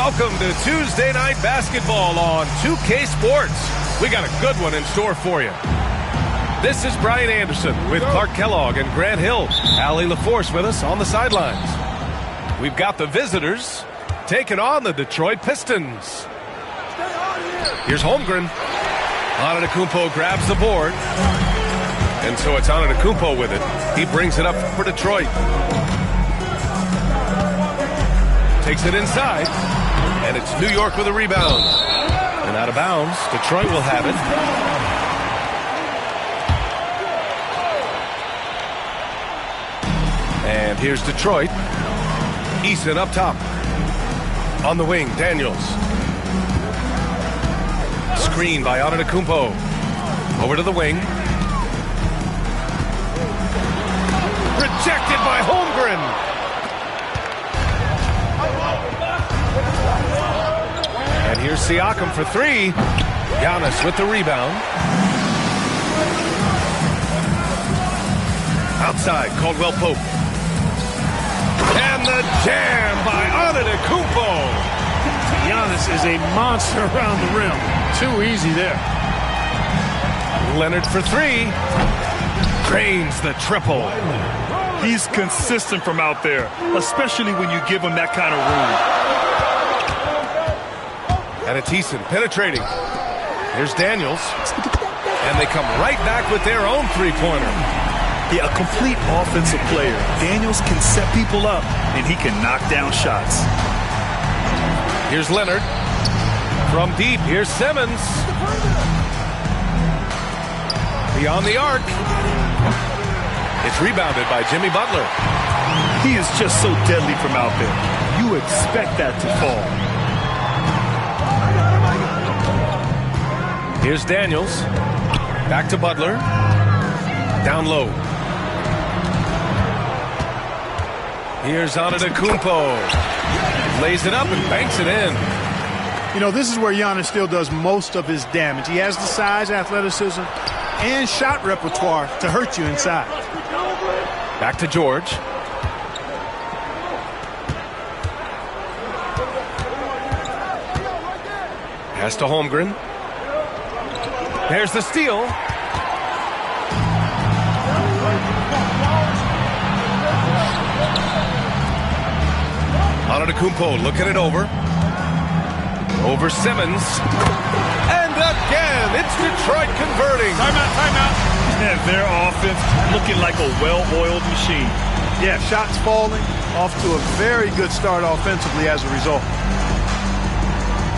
Welcome to Tuesday Night Basketball on 2K Sports. We got a good one in store for you. This is Brian Anderson with Clark Kellogg and Grant Hill. Allie LaForce with us on the sidelines. We've got the visitors taking on the Detroit Pistons. Here's Holmgren. Antetokounmpo grabs the board. And so it's Antetokounmpo with it. He brings it up for Detroit. Takes it inside. And it's New York with a rebound. And out of bounds, Detroit will have it. And here's Detroit. Eason up top. On the wing, Daniels. Screen by Antetokounmpo. Over to the wing. Rejected by Holmgren. And here's Siakam for three. Giannis with the rebound. Outside, Caldwell Pope. And the jam by Antetokounmpo. Giannis is a monster around the rim. Too easy there. Leonard for three. Drains the triple. He's consistent from out there, especially when you give him that kind of room. And it's Eason penetrating. Here's Daniels. And they come right back with their own three-pointer. Yeah, a complete offensive player. Daniels can set people up, and he can knock down shots. Here's Leonard. From deep, here's Simmons. Beyond the arc. It's rebounded by Jimmy Butler. He is just so deadly from out there. You expect that to fall. Here's Daniels. Back to Butler. Down low. Here's Antetokounmpo. Lays it up and banks it in. You know, this is where Giannis still does most of his damage. He has the size, athleticism, and shot repertoire to hurt you inside. Back to George. Pass to Holmgren. There's the steal. Antetokounmpo looking it over. Over Simmons. And again, it's Detroit converting. Timeout. And their offense looking like a well-oiled machine. Yeah, shots falling. Off to a very good start offensively as a result.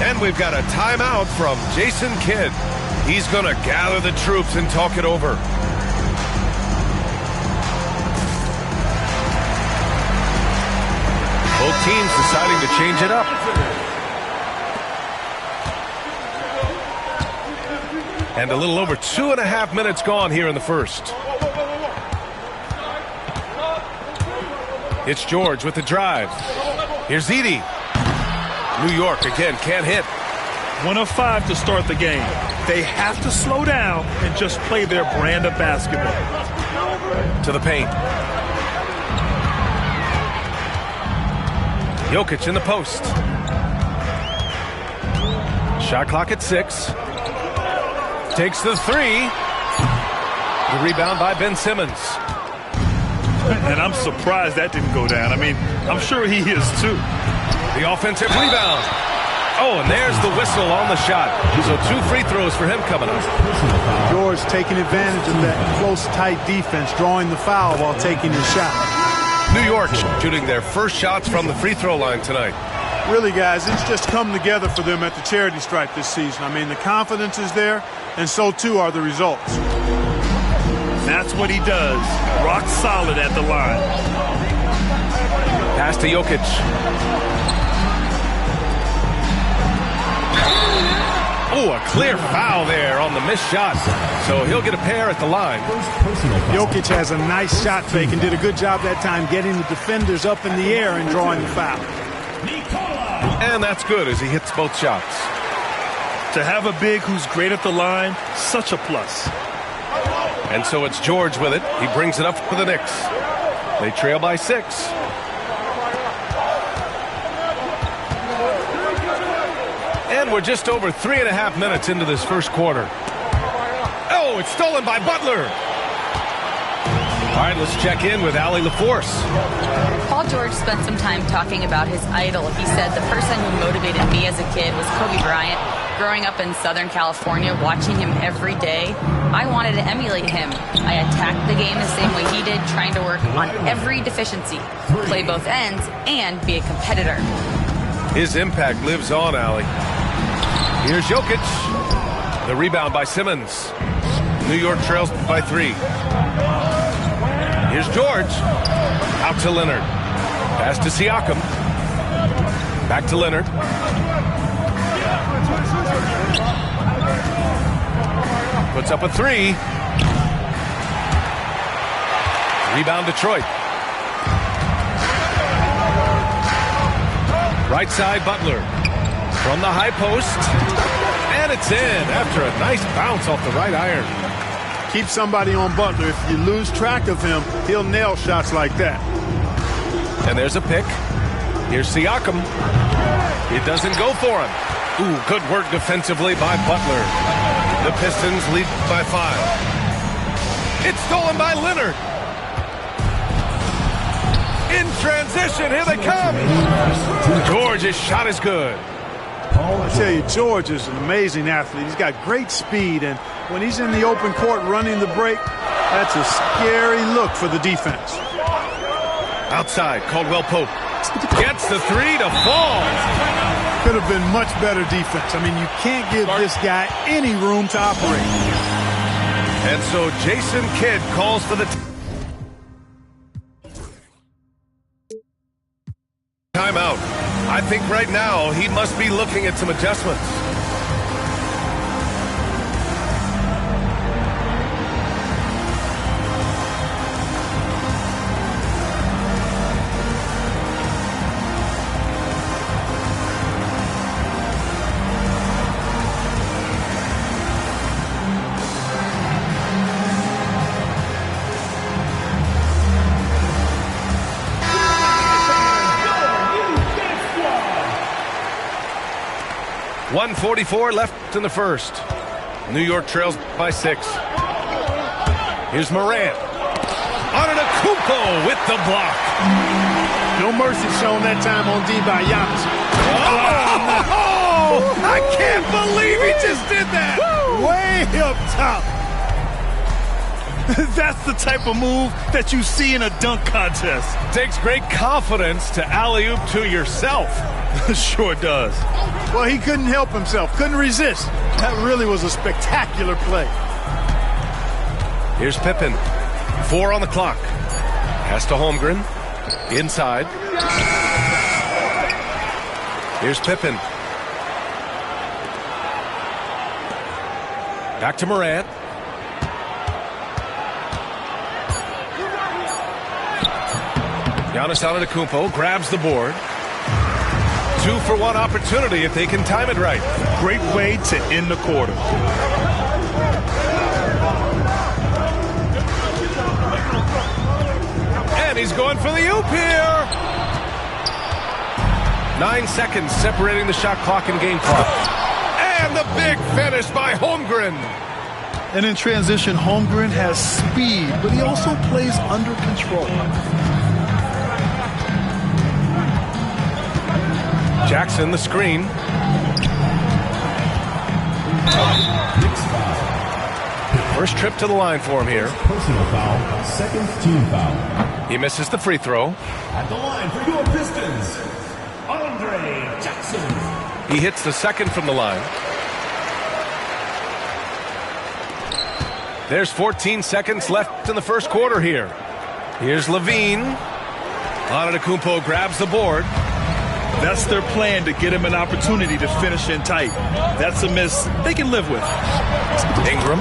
And we've got a timeout from Jason Kidd. He's going to gather the troops and talk it over. Both teams deciding to change it up. And a little over 2.5 minutes gone here in the first. It's George with the drive. Here's Edey. New York again can't hit. 1 of 5 to start the game. They have to slow down and just play their brand of basketball. To the paint. Jokic in the post. Shot clock at 6. Takes the three. The rebound by Ben Simmons. And I'm surprised that didn't go down. I mean, I'm sure he is too. The offensive rebound. Oh, and there's the whistle on the shot. So 2 free throws for him coming up. George taking advantage of that close, tight defense, drawing the foul while taking his shot. New York shooting their first shots from the free throw line tonight. Really, guys, it's just come together for them at the charity stripe this season. I mean, the confidence is there, and so too are the results. That's what he does. Rock solid at the line. Pass to Jokic. Oh, a clear foul there on the missed shot. So he'll get a pair at the line. Jokic has a nice shot fake and did a good job that time getting the defenders up in the air and drawing the foul. And that's good as he hits both shots. To have a big who's great at the line, such a plus. And so it's George with it. He brings it up for the Knicks. They trail by 6. And we're just over 3.5 minutes into this first quarter. Oh, it's stolen by Butler. All right, let's check in with Allie LaForce. Paul George spent some time talking about his idol. He said, the person who motivated me as a kid was Kobe Bryant. Growing up in Southern California, watching him every day, I wanted to emulate him. I attacked the game the same way he did, trying to work on every deficiency, play both ends, and be a competitor. His impact lives on, Allie. Here's Jokic. The rebound by Simmons. New York trails by 3. Here's George. Out to Leonard. Pass to Siakam. Back to Leonard. Puts up a 3. Rebound Detroit. Right side Butler. From the high post. And it's in after a nice bounce off the right iron. Keep somebody on Butler. If you lose track of him, he'll nail shots like that. And there's a pick. Here's Siakam. It doesn't go for him. Ooh, good work defensively by Butler. The Pistons lead by 5. It's stolen by Leonard. In transition, here they come. George's shot is good. I tell you, George is an amazing athlete. He's got great speed, and when he's in the open court running the break, that's a scary look for the defense. Outside, Caldwell Pope gets the 3 to fall. Could have been much better defense. I mean, you can't give this guy any room to operate. And so Jason Kidd calls for the timeout. I think right now he must be looking at some adjustments. .144 left in the first. New York trails by 6. Here's Morant. Antetokounmpo with the block. No mercy shown that time on D by Giannis. Oh, I can't believe he just did that. Way up top. That's the type of move that you see in a dunk contest. Takes great confidence to alley-oop to yourself. Sure does. Well, he couldn't help himself. Couldn't resist. That really was a spectacular play. Here's Pippen. 4 on the clock. Pass to Holmgren. Inside. Here's Pippen. Back to Morant. Giannis Antetokounmpo grabs the board. 2-for-1 opportunity if they can time it right. Great way to end the quarter. And he's going for the oop here. 9 seconds separating the shot clock and game clock. And the big finish by Holmgren. And in transition, Holmgren has speed, but he also plays under control. Jackson, the screen. First trip to the line for him here. Personal foul, second team foul. He misses the free throw. At the line for your Pistons, Andre Jackson. He hits the second from the line. There's 14 seconds left in the first quarter here. Here's Levine. Antetokounmpo grabs the board. That's their plan, to get him an opportunity to finish in tight. That's a miss they can live with. Ingram.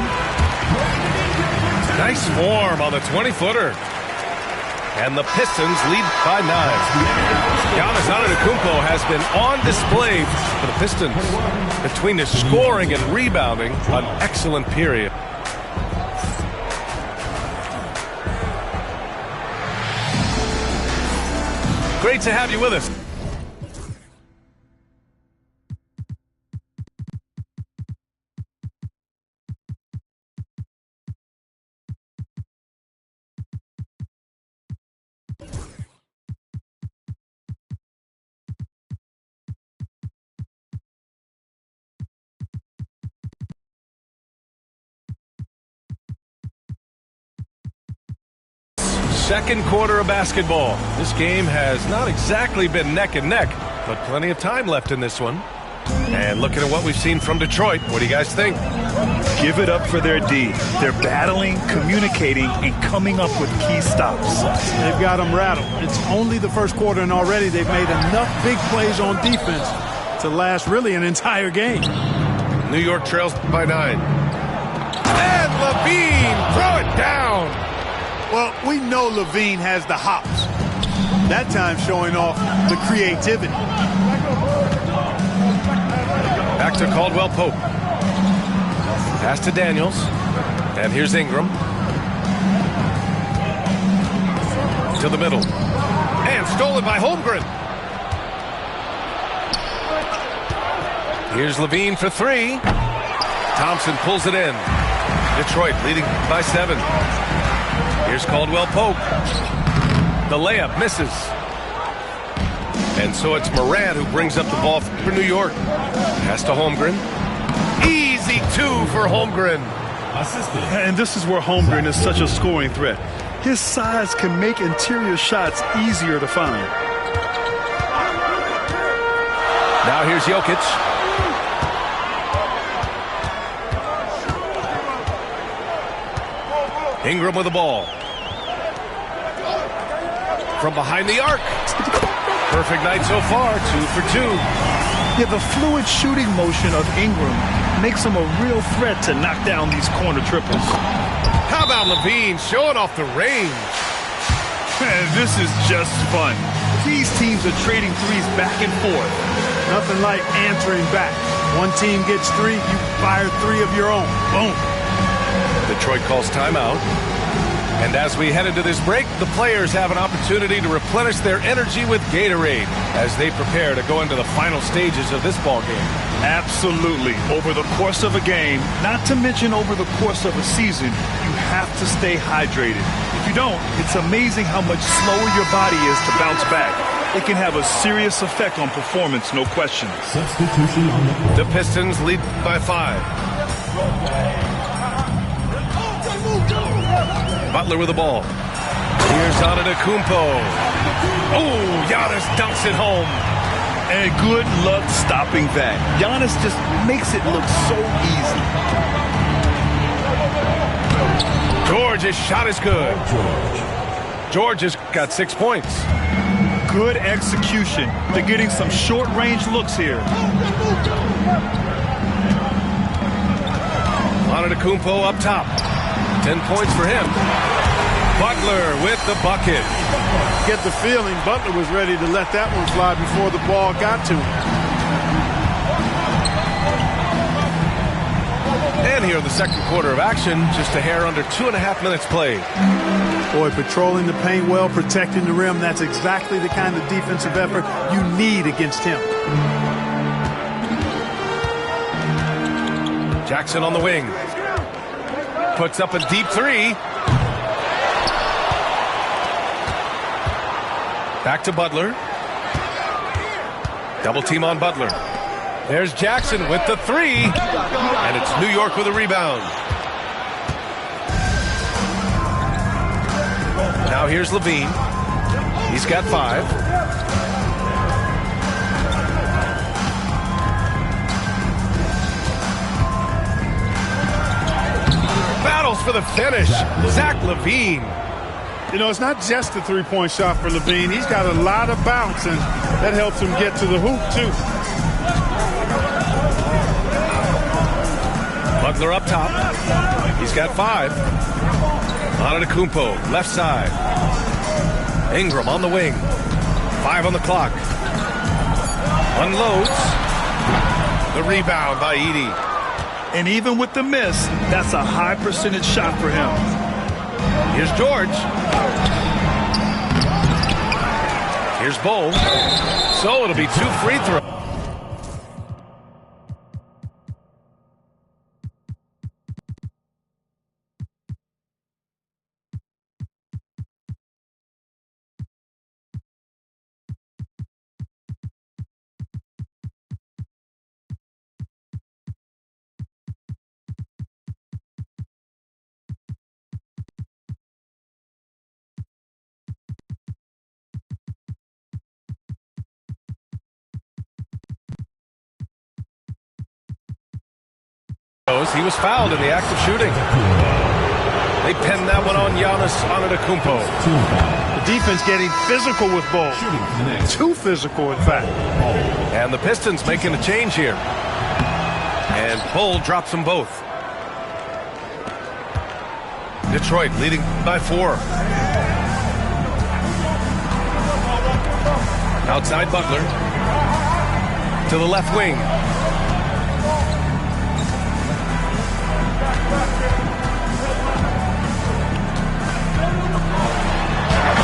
Nice form on the 20-footer. And the Pistons lead by 9. Giannis Antetokounmpo has been on display for the Pistons. Between his scoring and rebounding, an excellent period. Great to have you with us. second quarter of basketball. This game has not exactly been neck and neck, but plenty of time left in this one. And looking at what we've seen from Detroit, what do you guys think? Give it up for their D. They're battling, communicating, and coming up with key stops. They've got them rattled. It's only the first quarter, and already they've made enough big plays on defense to last really an entire game. New York trails by 9. And LaVine, throw it down. Well, we know LaVine has the hops. That time showing off the creativity. Back to Caldwell Pope. Pass to Daniels. And here's Ingram. To the middle. And stolen by Holmgren. Here's LaVine for 3. Thompson pulls it in. Detroit leading by 7. Here's Caldwell Pope. The layup misses. And so it's Morant who brings up the ball for New York. Pass to Holmgren. Easy 2 for Holmgren. And this is where Holmgren is such a scoring threat. His size can make interior shots easier to find. Now here's Jokic. Ingram with the ball. From behind the arc. Perfect night so far, 2 for 2. Yeah, the fluid shooting motion of Ingram makes him a real threat to knock down these corner triples. How about LaVine showing off the range? Man, this is just fun. These teams are trading threes back and forth. Nothing like answering back. One team gets 3, you fire 3 of your own. Boom. Detroit calls timeout. And as we head into this break, the players have an opportunity to replenish their energy with Gatorade as they prepare to go into the final stages of this ball game. Absolutely. Over the course of a game, not to mention over the course of a season, you have to stay hydrated. If you don't, it's amazing how much slower your body is to bounce back. It can have a serious effect on performance, no question. Substitution on the court. The Pistons lead by 5. Butler with the ball. Here's Antetokounmpo. Oh, Giannis dunks it home. And good luck stopping that. Giannis just makes it look so easy. George's shot is good. George has got 6 points. Good execution. They're getting some short-range looks here. Antetokounmpo up top. 10 points for him. Butler with the bucket. Get the feeling Butler was ready to let that one fly before the ball got to him. And here in the second quarter of action, just a hair under 2.5 minutes played. Boy, patrolling the paint well, protecting the rim, that's exactly the kind of defensive effort you need against him. Jackson on the wing. Puts up a deep 3. Back to Butler. Double team on Butler. There's Jackson with the 3. And it's New York with a rebound. Now here's LaVine. He's got 5. Battles for the finish. Zach LaVine. You know, it's not just a three-point shot for LaVine. He's got a lot of bounce, and that helps him get to the hoop, too. Butler up top. He's got 5. Antetokounmpo, left side. Ingram on the wing. 5 on the clock. Unloads. The rebound by Edey. And even with the miss, that's a high percentage shot for him. Here's George. Here's Bol. So it'll be 2 free throws. was he was fouled in the act of shooting. They pinned that one on Giannis Antetokounmpo. The defense getting physical with Bol. Too physical, in fact. And the Pistons making a change here. And Bol drops them both. Detroit leading by 4. Outside Butler. To the left wing.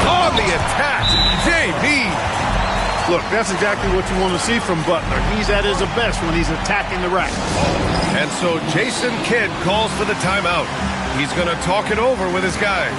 On the attack, JB. Look, that's exactly what you want to see from Butler. He's at his best when he's attacking the rack. And so Jason Kidd calls for the timeout. He's going to talk it over with his guys.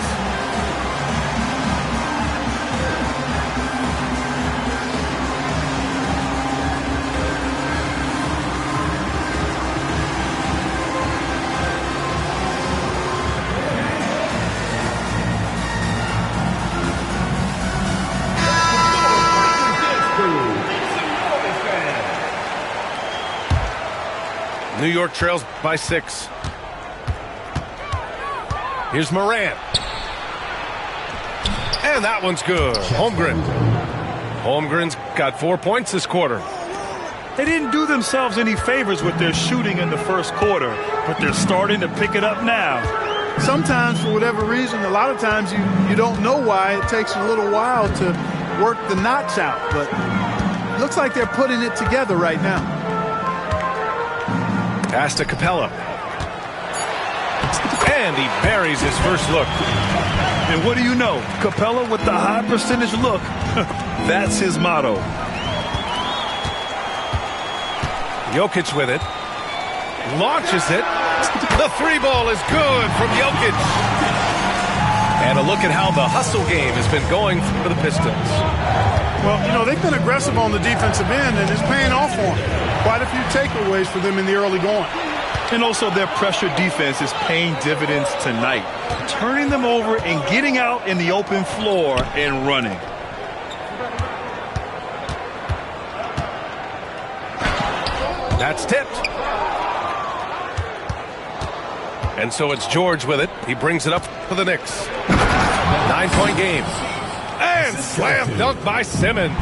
New York trails by 6. Here's Morant. And that one's good. Holmgren. Holmgren's got 4 points this quarter. They didn't do themselves any favors with their shooting in the first quarter, but they're starting to pick it up now. Sometimes, for whatever reason, a lot of times you don't know why. It takes a little while to work the knots out, but it looks like they're putting it together right now. Pass to Capella. And he buries his first look. And what do you know? Capella with the high percentage look. That's his motto. Jokic with it. Launches it. The 3 ball is good from Jokic. And a look at how the hustle game has been going for the Pistons. Well, you know, they've been aggressive on the defensive end, and it's paying off for them. Quite a few takeaways for them in the early going. And also their pressure defense is paying dividends tonight. Turning them over and getting out in the open floor and running. That's tipped. And so it's George with it. He brings it up for the Knicks. 9-point game. And slam dunk by Simmons.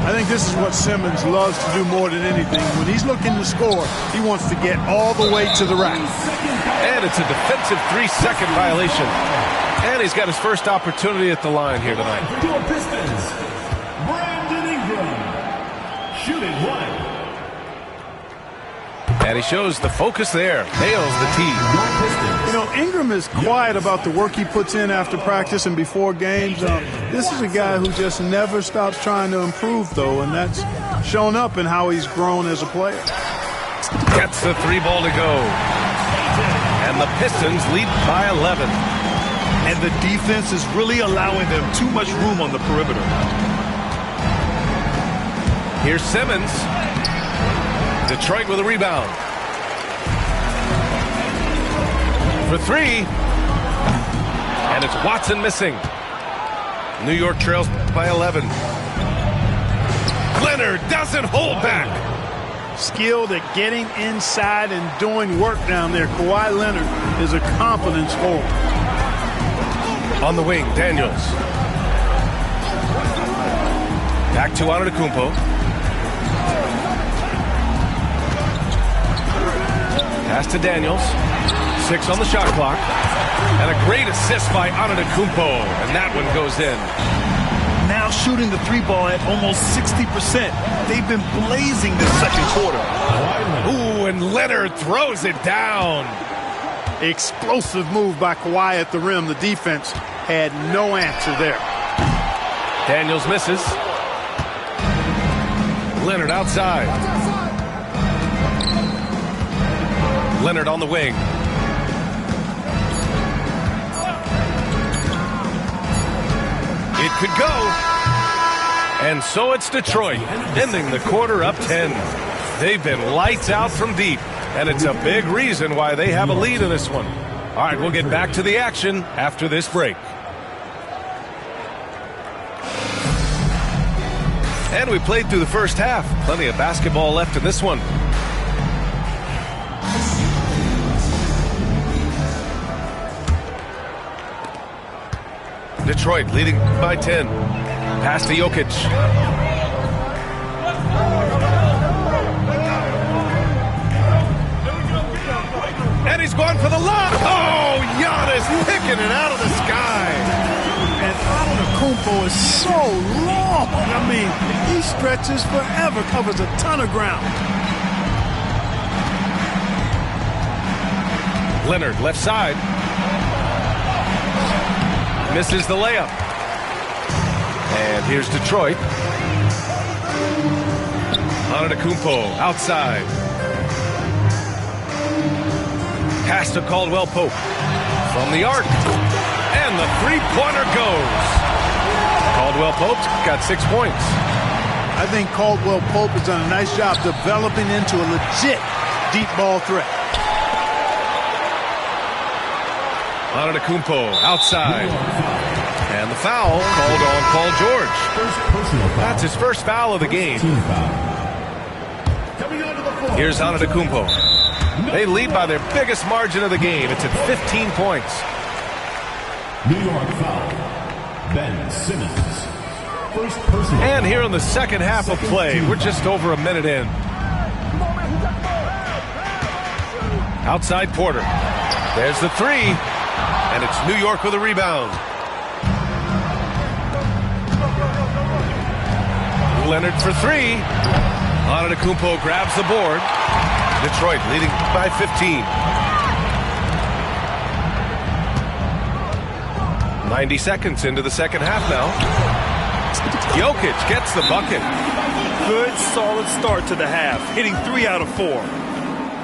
I think this is what Simmons loves to do more than anything. When he's looking to score, he wants to get all the way to the rack. And it's a defensive 3-second violation. And he's got his first opportunity at the line here tonight. For your Pistons, Brandon Ingram. Shooting 1. And he shows the focus there. Nails the tee. You know, Ingram is quiet about the work he puts in after practice and before games. This is a guy who just never stops trying to improve, though, and that's shown up in how he's grown as a player. Gets the 3 ball to go. And the Pistons lead by 11. And the defense is really allowing them too much room on the perimeter. Here's Simmons. Detroit with a rebound. For 3. And it's Watson missing. New York trails by 11. Leonard doesn't hold back. Skilled at getting inside and doing work down there. Kawhi Leonard is a confidence scorer. On the wing, Daniels. Back to Antetokounmpo. Pass to Daniels. 6 on the shot clock. And a great assist by Antetokounmpo. And that one goes in. Now shooting the 3 ball at almost 60%. They've been blazing this second quarter. Ooh, and Leonard throws it down. Explosive move by Kawhi at the rim. The defense had no answer there. Daniels misses. Leonard outside. Leonard on the wing. It could go. And so it's Detroit, ending the quarter up 10. They've been lights out from deep, and it's a big reason why they have a lead in this one. All right, we'll get back to the action after this break. And we played through the first half. Plenty of basketball left in this one. Detroit leading by 10. Pass to Jokic. And he's going for the lob. Oh, Giannis picking it out of the sky. And Antetokounmpo is so long. I mean, he stretches forever, covers a ton of ground. Leonard, left side. Misses the layup. And here's Detroit. Antetokounmpo outside. Pass to Caldwell Pope. From the arc. And the three-pointer goes. Caldwell Pope's got 6 points. I think Caldwell Pope has done a nice job developing into a legit deep ball threat. Antetokounmpo outside. And the foul called on Paul George. That's his first foul of the game. Here's Antetokounmpo. They lead by their biggest margin of the game. It's at 15 points. New York foul. Ben Simmons. First personal. And here in the second half of play, we're just over a minute in. Outside Porter. There's the three. And it's New York with a rebound. Leonard for three. Antetokounmpo grabs the board. Detroit leading by 15. 90 seconds into the second half now. Jokic gets the bucket. Good, solid start to the half, hitting 3 out of 4.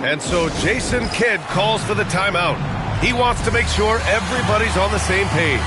And so Jason Kidd calls for the timeout. He wants to make sure everybody's on the same page.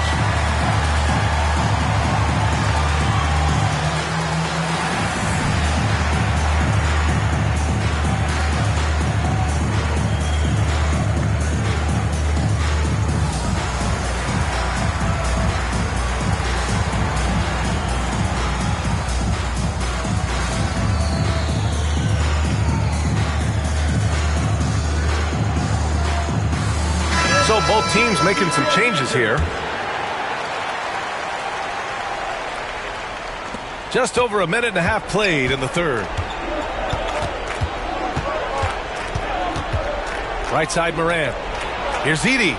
So both teams making some changes here. Just over a minute and a half played in the third. Right side Morant. Here's Edey.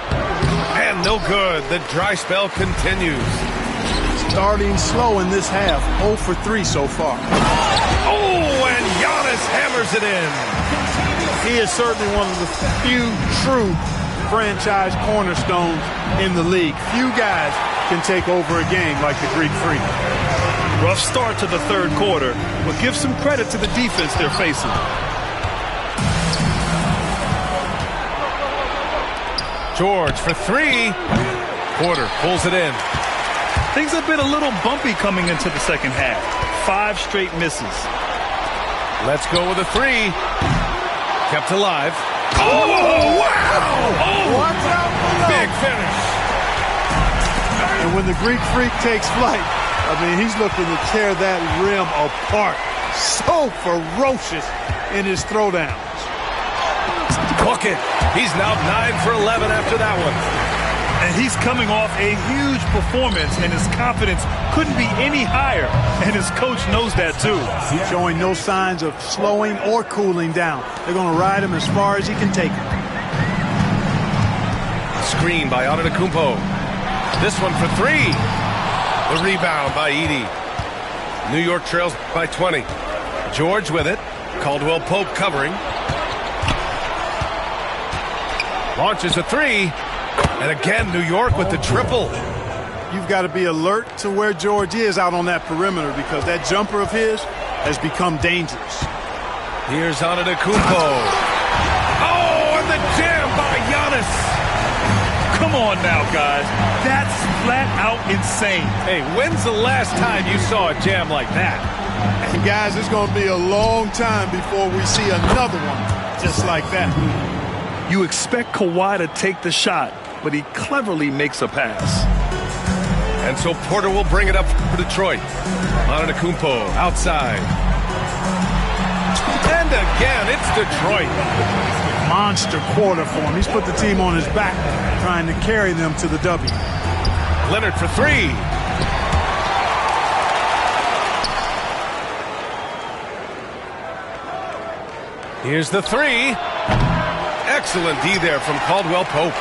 And no good. The dry spell continues. Starting slow in this half. 0 for 3 so far. Oh, and Giannis hammers it in. He is certainly one of the few true franchise cornerstones in the league. Few guys can take over a game like the Greek Freak. Rough start to the third quarter, but give some credit to the defense they're facing. George for three. Porter pulls it in. Things have been a little bumpy coming into the second half. 5 straight misses. Let's go with a three. Kept alive. Oh, wow! Oh, watch out below. Big finish. And when the Greek Freak takes flight, I mean, he's looking to tear that rim apart. So ferocious in his throwdowns. Bucket. He's now 9 for 11 after that one. And he's coming off a huge performance, and his confidence couldn't be any higher. And his coach knows that, too. Showing no signs of slowing or cooling down. They're going to ride him as far as he can take him. Screen by Antetokounmpo. This one for three. The rebound by Edey. New York trails by 20. George with it. Caldwell Pope covering. Launches a three. And again, New York with the triple. You've got to be alert to where George is out on that perimeter because that jumper of his has become dangerous. Here's Antetokounmpo. Oh, and the jam by Giannis. Come on now, guys. That's flat out insane. Hey, when's the last time you saw a jam like that? And guys, it's going to be a long time before we see another one just like that. You expect Kawhi to take the shot, but he cleverly makes a pass. And so Porter will bring it up for Detroit. Antetokounmpo outside. And again, it's Detroit. Monster quarter for him. He's put the team on his back, trying to carry them to the W. Leonard for three. Here's the three. Excellent D there from Caldwell Pope.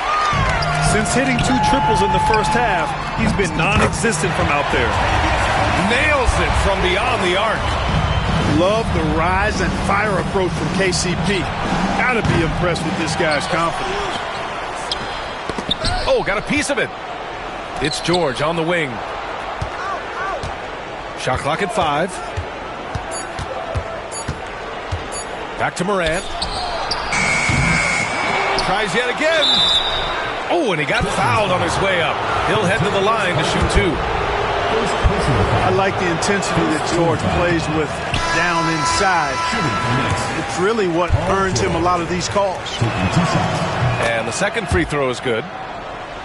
Since hitting 2 triples in the first half, he's been non-existent from out there. Nails it from beyond the arc. Love the rise and fire approach from KCP. Gotta be impressed with this guy's confidence. Oh, got a piece of it. It's George on the wing. Shot clock at 5. Back to Morant. Tries yet again. Oh, and he got fouled on his way up. He'll head to the line to shoot 2. I like the intensity that George plays with down inside. It's really what earns him a lot of these calls. And the second free throw is good.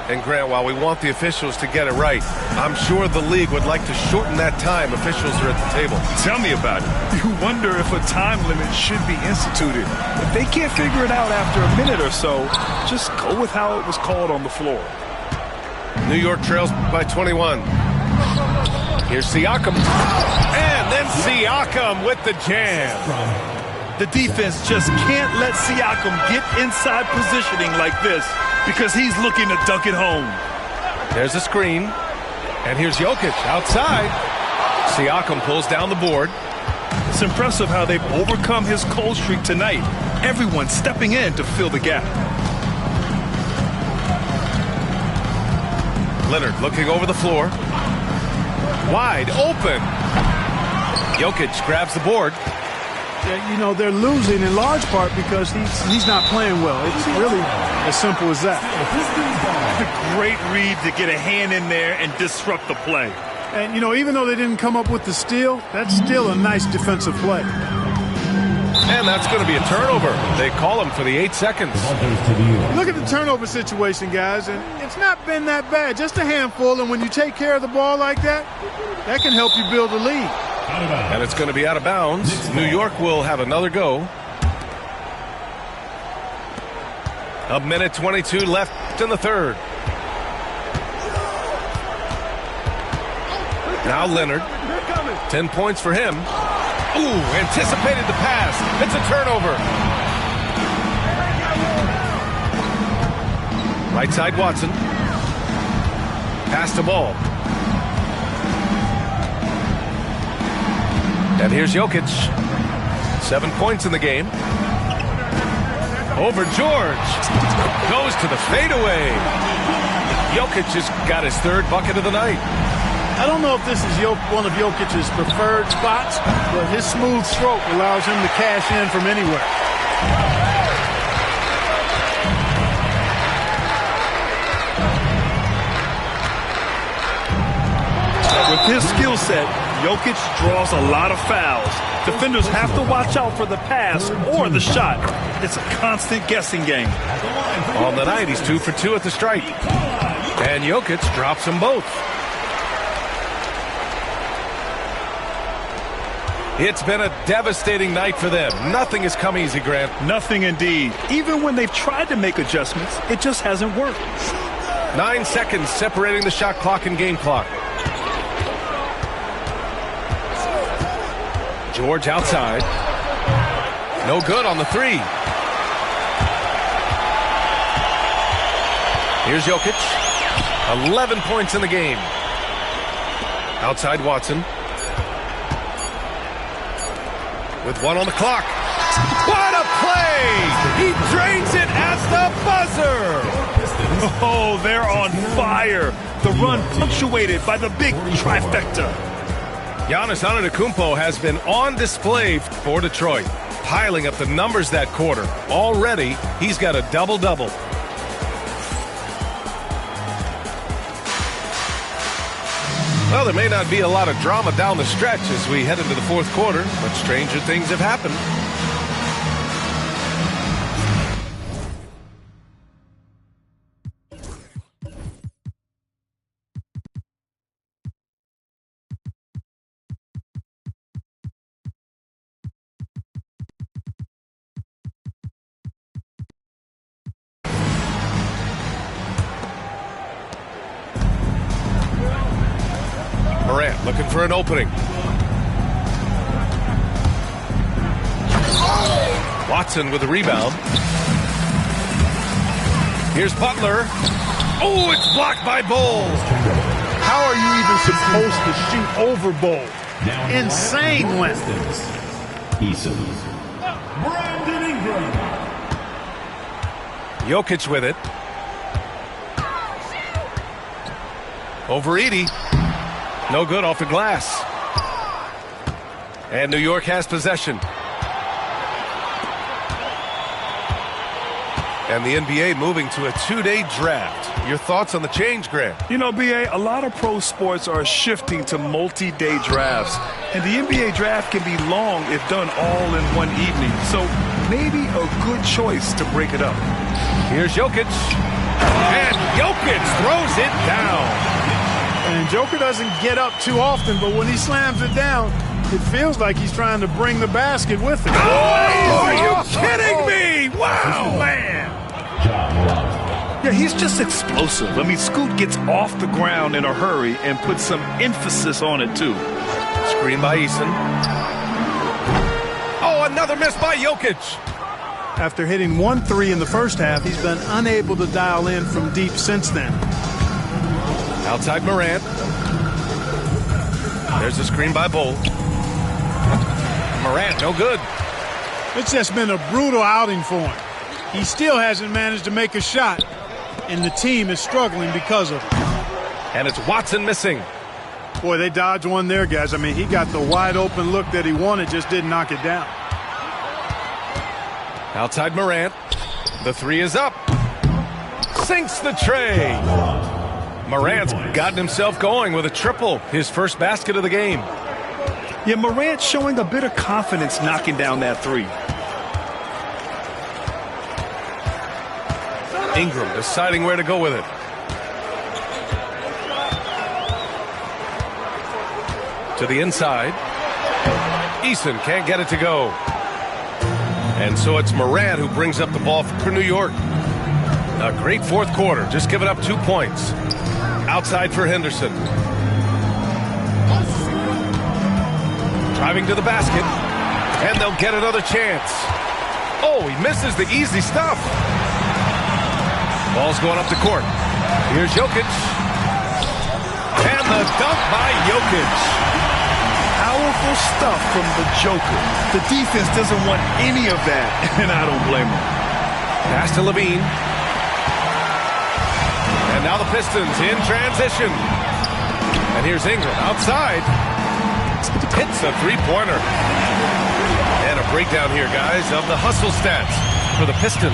And Grant, while we want the officials to get it right, I'm sure the league would like to shorten that time officials are at the table. Tell me about it. You wonder if a time limit should be instituted. If they can't figure it out after a minute or so, just go with how it was called on the floor. New York trails by 21. Here's Siakam. And then Siakam with the jam. The defense just can't let Siakam get inside positioning like this because he's looking to dunk it home. There's a screen. And here's Jokic outside. Siakam pulls down the board. It's impressive how they've overcome his cold streak tonight. Everyone stepping in to fill the gap. Leonard looking over the floor. Wide open. Jokic grabs the board. Yeah, you know, they're losing in large part because he's not playing well. It's really as simple as that. A great read to get a hand in there and disrupt the play. And, you know, even though they didn't come up with the steal, that's still a nice defensive play. And that's going to be a turnover. They call him for the 8 seconds. Look at the turnover situation, guys, and it's not been that bad. Just a handful, and when you take care of the ball like that, that can help you build a lead. And it's going to be out of bounds. New York will have another go. A minute 22 left in the third. Now Leonard. 10 points for him. Ooh, anticipated the pass. It's a turnover. Right side Watson. Pass the ball. And here's Jokic. 7 points in the game. Over George. Goes to the fadeaway. Jokic just got his 3rd bucket of the night. I don't know if this is one of Jokic's preferred spots, but his smooth stroke allows him to cash in from anywhere. With his skill set, Jokic draws a lot of fouls. Defenders have to watch out for the pass or the shot. It's a constant guessing game. On the night, he's 2 for 2 at the stripe. And Jokic drops them both. It's been a devastating night for them. Nothing has come easy, Grant. Nothing indeed. Even when they've tried to make adjustments, it just hasn't worked. 9 seconds separating the shot clock and game clock. George outside. No good on the 3. Here's Jokic. 11 points in the game. Outside Watson. With 1 on the clock. What a play! He drains it at the buzzer! Oh, they're on fire. The run punctuated by the big trifecta. Giannis Antetokounmpo has been on display for Detroit, piling up the numbers that quarter. Already, he's got a double-double. Well, there may not be a lot of drama down the stretch as we head into the 4th quarter, but stranger things have happened. Looking for an opening. Watson with the rebound. Here's Butler. Oh, it's blocked by Bol. How are you even supposed to shoot over Bol? Insane win. Brandon Ingram. Jokic with it. Over Edey. No good off the glass. And New York has possession. And the NBA moving to a 2-day draft. Your thoughts on the change, Grant? You know, B.A., a lot of pro sports are shifting to multi-day drafts. And the NBA draft can be long if done all in one evening. So maybe a good choice to break it up. Here's Jokic. And Jokic throws it down. And Joker doesn't get up too often, but when he slams it down, it feels like he's trying to bring the basket with him. Oh, are you kidding me? Wow, man. Yeah, he's just explosive. I mean, Scoot gets off the ground in a hurry and puts some emphasis on it, too. Screen by Eason. Oh, another miss by Jokic. After hitting 1 3 in the first half, he's been unable to dial in from deep since then. Outside Morant. There's a screen by Bol. Morant, no good. It's just been a brutal outing for him. He still hasn't managed to make a shot, and the team is struggling because of it. And it's Watson missing. Boy, they dodged one there, guys. I mean, he got the wide open look that he wanted, just didn't knock it down. Outside Morant. The three is up. Sinks the tray. Morant's gotten himself going with a triple, his first basket of the game. Yeah, Morant showing a bit of confidence knocking down that three. Ingram deciding where to go with it. To the inside. Eason can't get it to go. And so it's Morant who brings up the ball for New York. A great fourth quarter, just giving up 2 points. Outside for Henderson. Driving to the basket. And they'll get another chance. Oh, he misses the easy stuff. Ball's going up the court. Here's Jokic. And the dunk by Jokic. Powerful stuff from the Joker. The defense doesn't want any of that, and I don't blame them. Pass to Levine. And now the Pistons in transition. And here's Ingram outside. Hits a three-pointer. And a breakdown here, guys, of the hustle stats for the Pistons.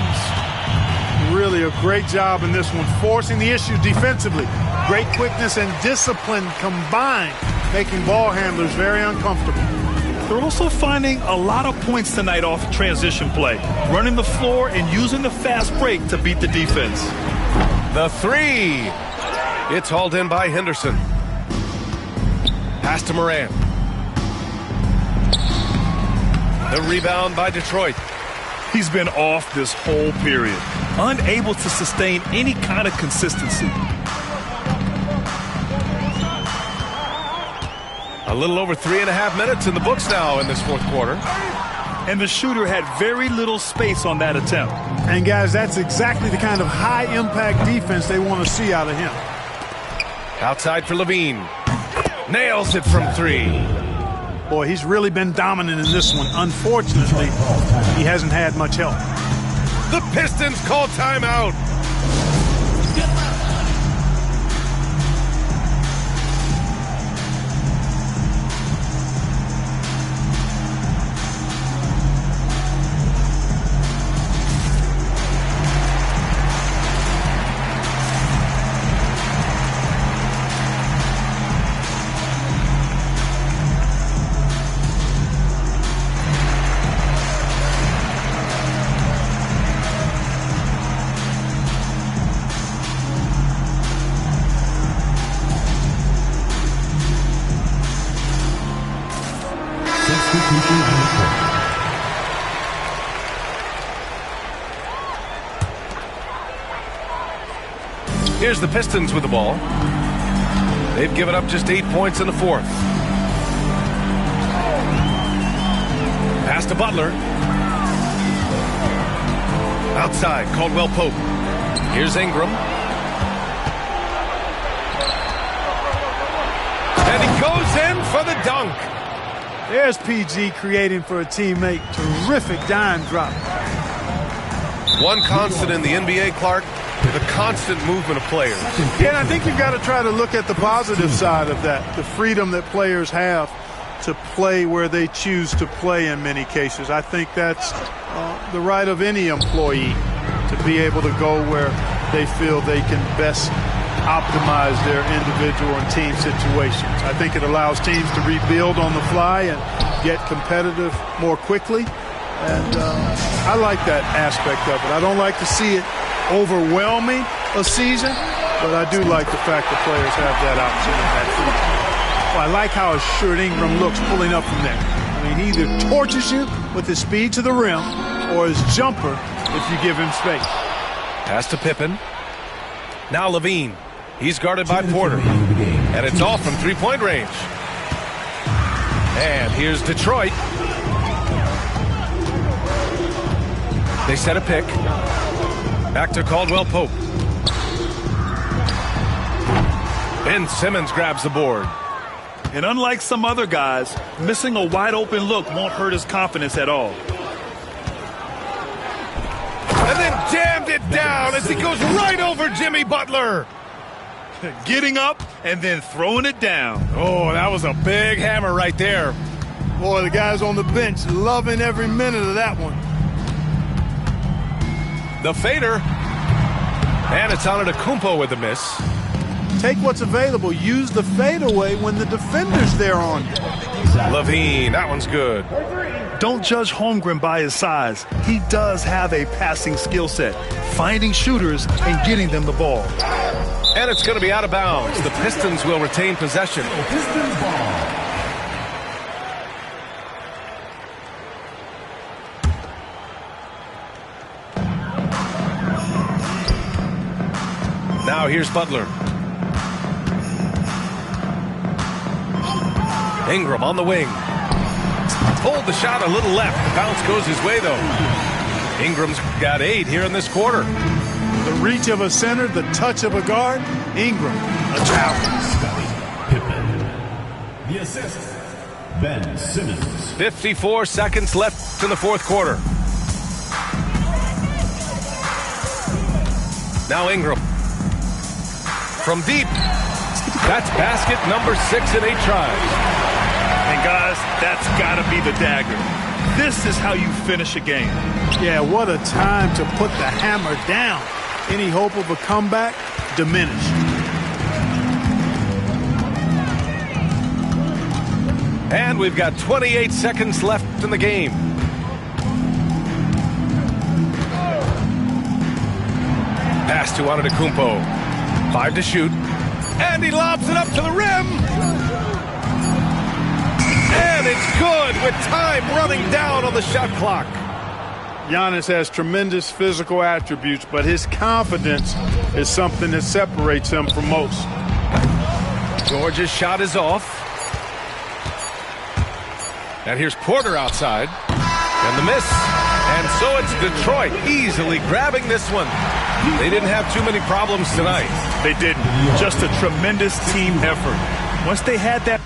Really a great job in this one, forcing the issue defensively. Great quickness and discipline combined, making ball handlers very uncomfortable. They're also finding a lot of points tonight off transition play, running the floor and using the fast break to beat the defense. The three. It's hauled in by Henderson. Pass to Morant. The rebound by Detroit. He's been off this whole period, unable to sustain any kind of consistency. A little over 3.5 minutes in the books now in this fourth quarter. And the shooter had very little space on that attempt. And guys, that's exactly the kind of high-impact defense they want to see out of him. Outside for Levine. Nails it from three. Boy, he's really been dominant in this one. Unfortunately, he hasn't had much help. The Pistons call timeout. Here's the Pistons with the ball. They've given up just 8 points in the fourth. Pass to Butler. Outside, Caldwell Pope. Here's Ingram. And he goes in for the dunk. There's PG creating for a teammate. Terrific dime drop. One constant in the NBA, Clark, the constant movement of players. Yeah, and I think you've got to try to look at the positive side of that, the freedom that players have to play where they choose to play in many cases. I think that's the right of any employee to be able to go where they feel they can best optimize their individual and team situations. I think it allows teams to rebuild on the fly and get competitive more quickly. And I like that aspect of it. I don't like to see it overwhelming a season, but I do like the fact that players have that option and that freedom. Well, I like how assured Ingram looks pulling up from there. I mean, he either torches you with his speed to the rim or his jumper if you give him space. Pass to Pippen. Now Levine. He's guarded by Porter. And it's off from three-point range. And here's Detroit. They set a pick. Back to Caldwell Pope. Ben Simmons grabs the board. And unlike some other guys, missing a wide-open look won't hurt his confidence at all. And then jammed it down as he goes right over Jimmy Butler. Getting up and then throwing it down. Oh, that was a big hammer right there. Boy, the guys on the bench loving every minute of that one. The fader. And it's Antetokounmpo with the miss. Take what's available. Use the fadeaway when the defender's there on you. Levine, that one's good. Don't judge Holmgren by his size. He does have a passing skill set, finding shooters and getting them the ball. And it's going to be out of bounds. The Pistons will retain possession. Pistons ball. Now here's Butler. Ingram on the wing. Pulled the shot a little left. The bounce goes his way, though. Ingram's got 8 here in this quarter. The reach of a center, the touch of a guard. Ingram, a challenge. Scottie Pippen. The assist, Ben Simmons. 54 seconds left in the fourth quarter. Now Ingram. From deep. That's basket number 6 in 8 tries. And guys, that's got to be the dagger. This is how you finish a game. Yeah, what a time to put the hammer down. Any hope of a comeback diminished. And we've got 28 seconds left in the game. Pass to Antetokounmpo. 5 to shoot. And he lobs it up to the rim. And it's good with time running down on the shot clock. Giannis has tremendous physical attributes, but his confidence is something that separates him from most. George's shot is off. And here's Porter outside. And the miss. And so it's Detroit easily grabbing this one. They didn't have too many problems tonight. They didn't. Just a tremendous team effort. Once they had that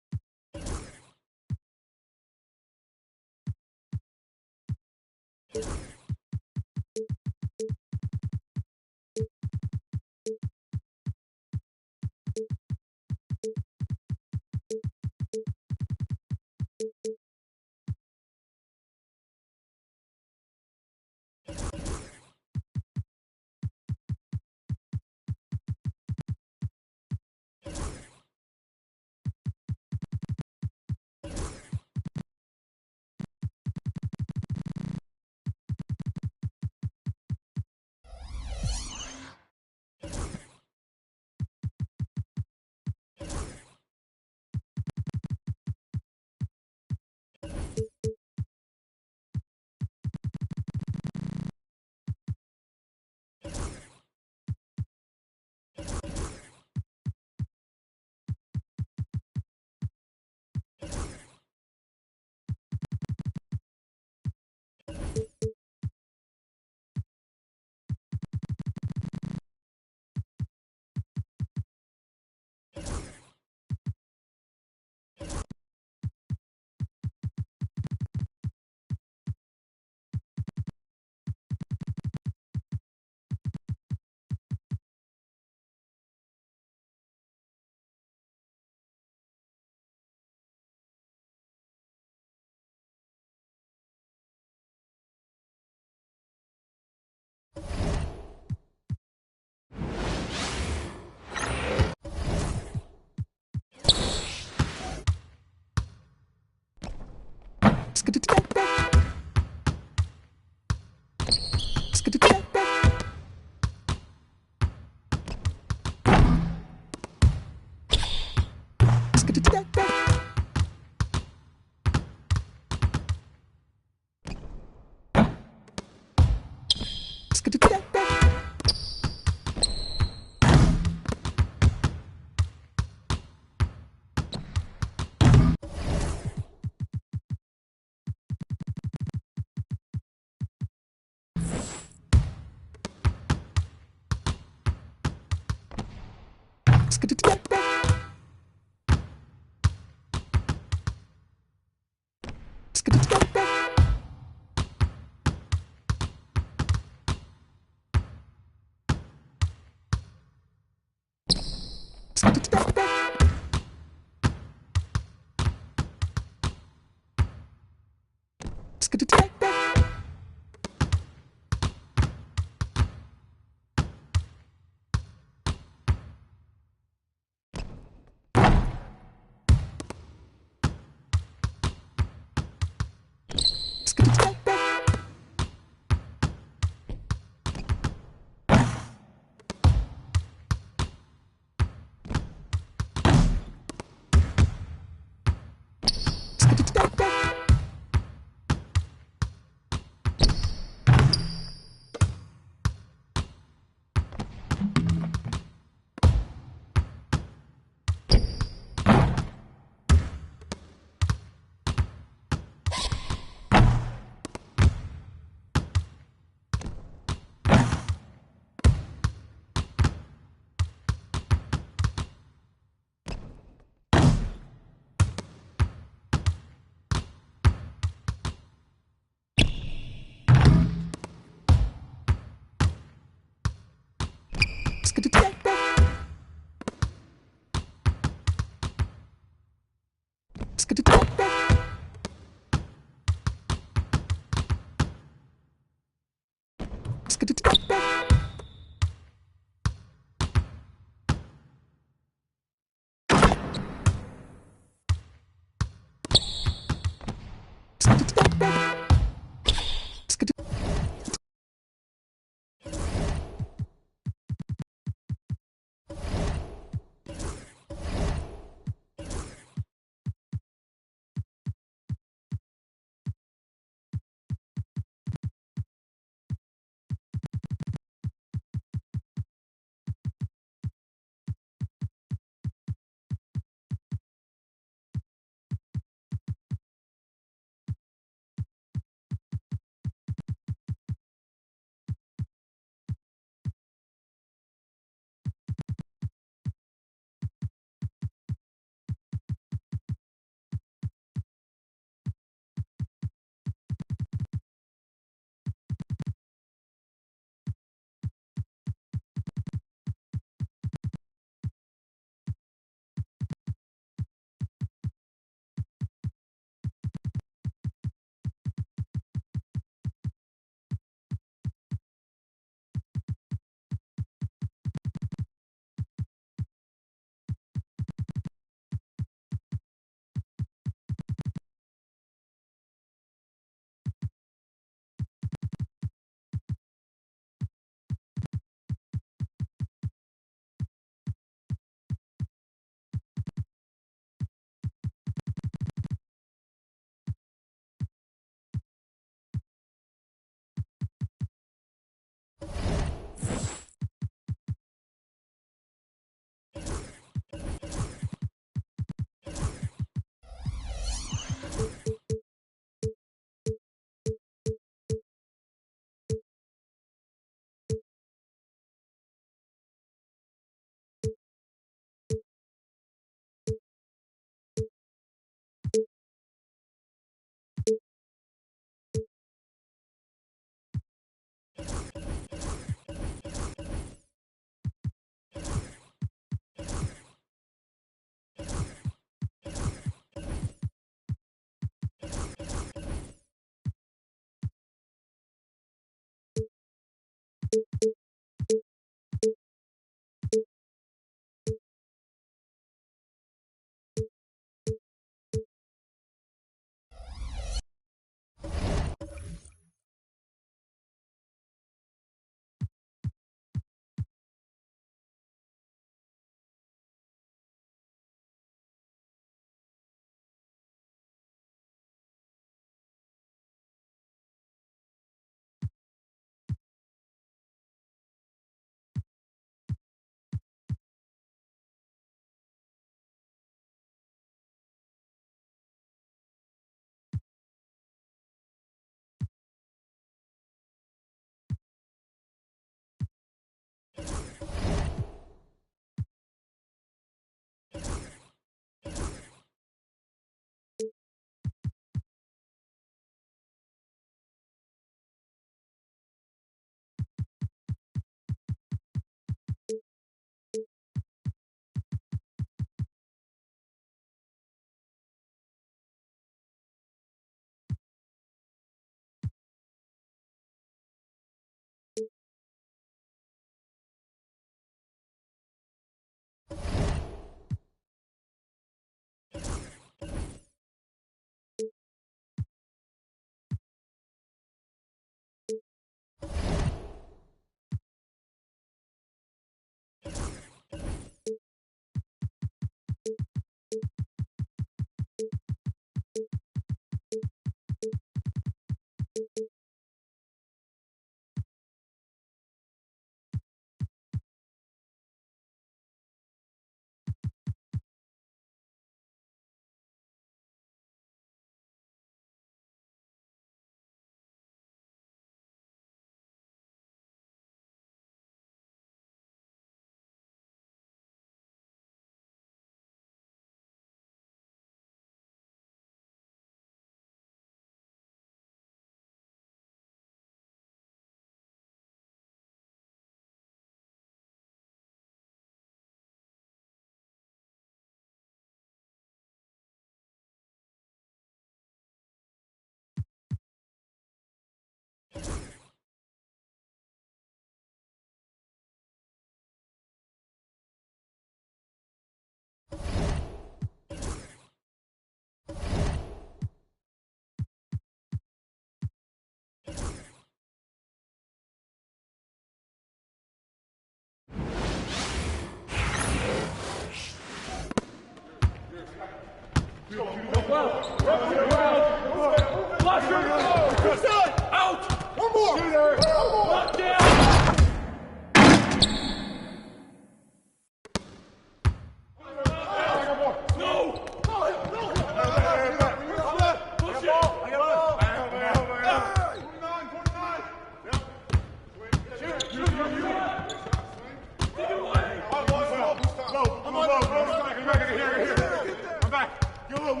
Come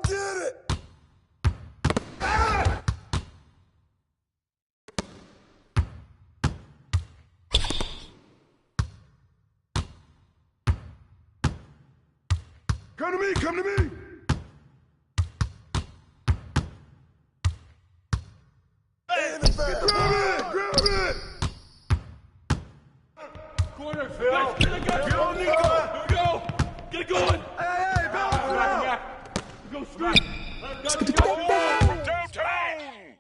get it! Come to me, come to me! Hey, grab it! Corner, Phil. Get on, Nico. Here we go. Get it going. Hey, bounce! Go straight. Downtown!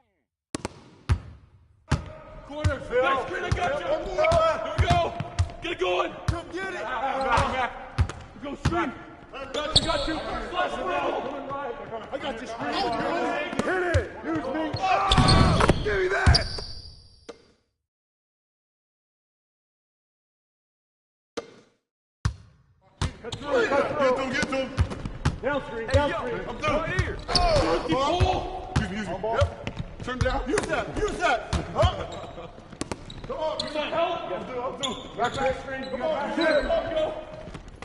Corner, Phil. Back screen, I got you. Here we go. Get it going. Come get it! Go straight. Got you. Flash through. I got you. Hit it! Use me! Oh, give me that! Get to him. Down screen. I'm through. Right here. Use me. Yep. Turn down. Use that. Huh? Come on. Use that help. I'm through. Back screen. Come on.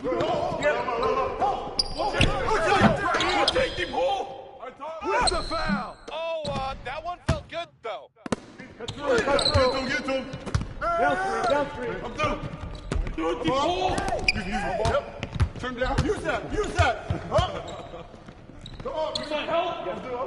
Go. Take him home. Where's the foul? Oh, that one felt good, though. Get to him. Down screen. I'm through. Do it, deep hole. Use me. Yep. Turn down. Use that. Huh? Come on. Use that help. I'm through.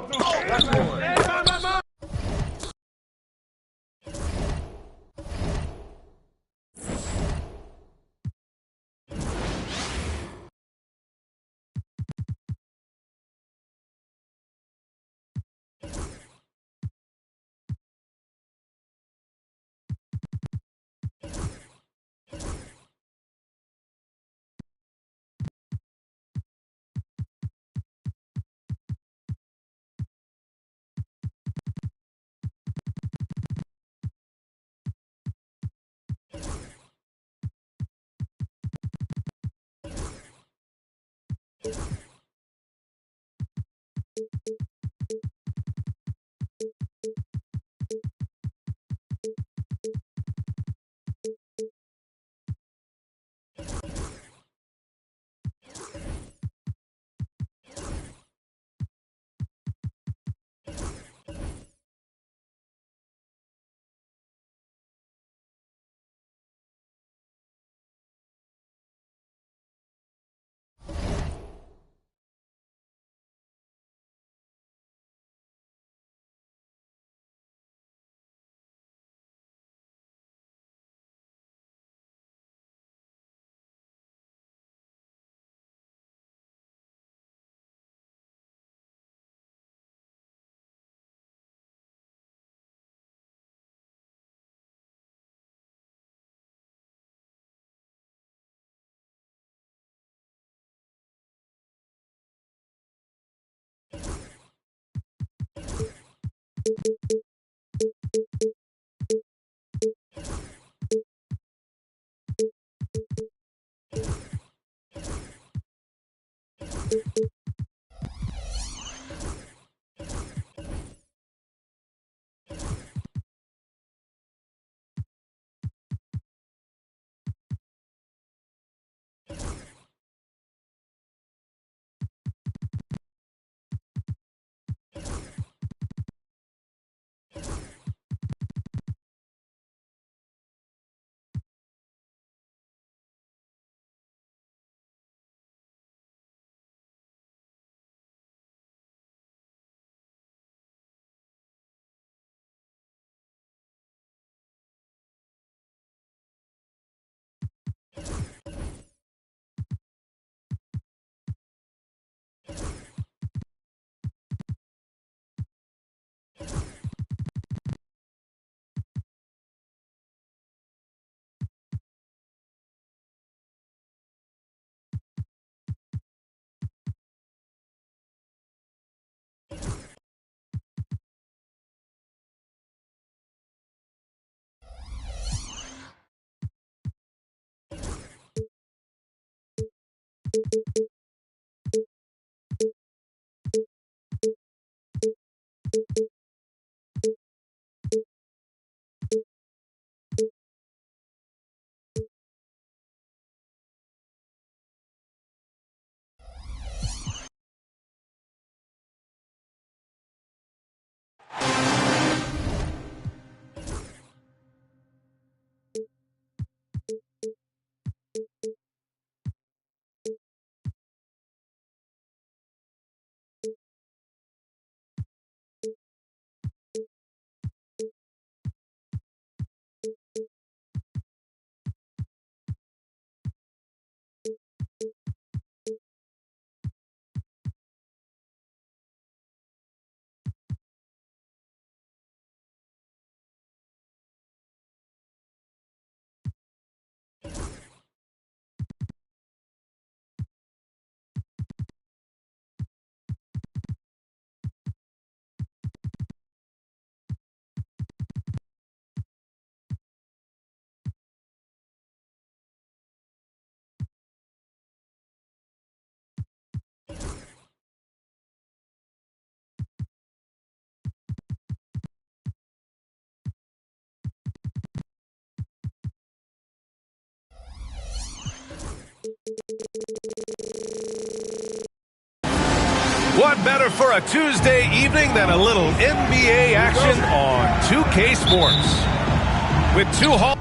What better for a Tuesday evening than a little NBA action on 2K Sports? With two Hall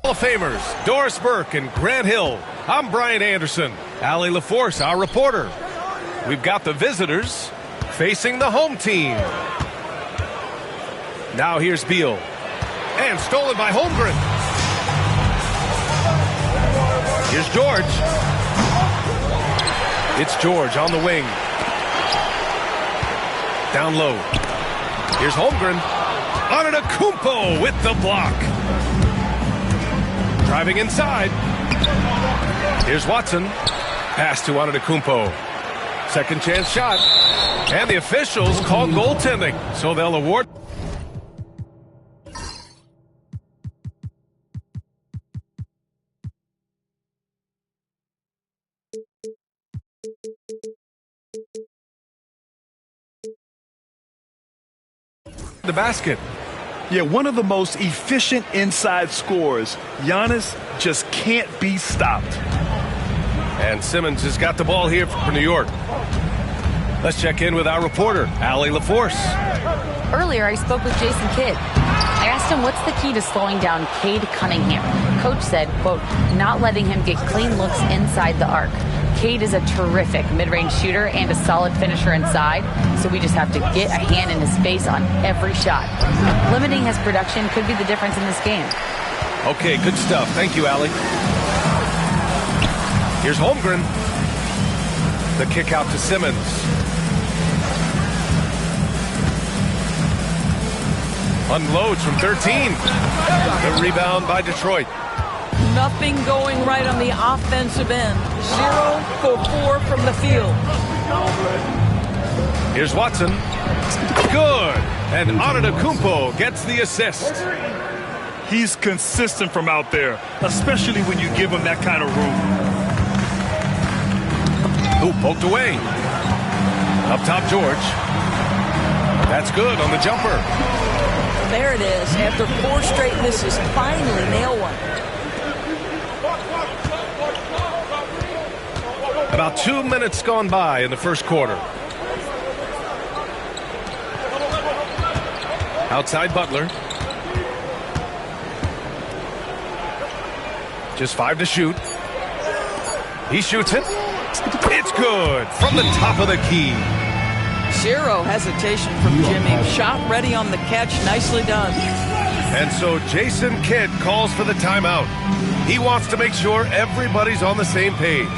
of Famers, Doris Burke and Grant Hill. I'm Brian Anderson. Allie LaForce, our reporter. We've got the visitors facing the home team. Now here's Beal. And stolen by Holmgren. Here's George. It's George on the wing. Down low. Here's Holmgren. Antetokounmpo with the block. Driving inside. Here's Watson. Pass to Antetokounmpo. Second chance shot. And the officials call goaltending, so they'll award. The basket. Yeah, one of the most efficient inside scorers. Giannis just can't be stopped. And Simmons has got the ball here for New York. Let's check in with our reporter, Allie LaForce. Earlier, I spoke with Jason Kidd. I asked him what's the key to slowing down Cade Cunningham. Coach said, quote, not letting him get clean looks inside the arc. Cade is a terrific mid-range shooter and a solid finisher inside, so we just have to get a hand in his face on every shot. Limiting his production could be the difference in this game. Okay, good stuff. Thank you, Allie. Here's Holmgren. The kick out to Simmons. Unloads from 13. The rebound by Detroit. Nothing going right on the offensive end. 0 for 4 from the field. Here's Watson. Good. And Antetokounmpo gets the assist. He's consistent from out there, especially when you give him that kind of room. Ooh, poked away. Up top, George. That's good on the jumper. There it is. After 4 straight misses, finally nail one. About 2 minutes gone by in the first quarter. Outside Butler. Just 5 to shoot. He shoots it. It's good from the top of the key. 0 hesitation from Jimmy. Shot ready on the catch. Nicely done. And so Jason Kidd calls for the timeout. He wants to make sure everybody's on the same page.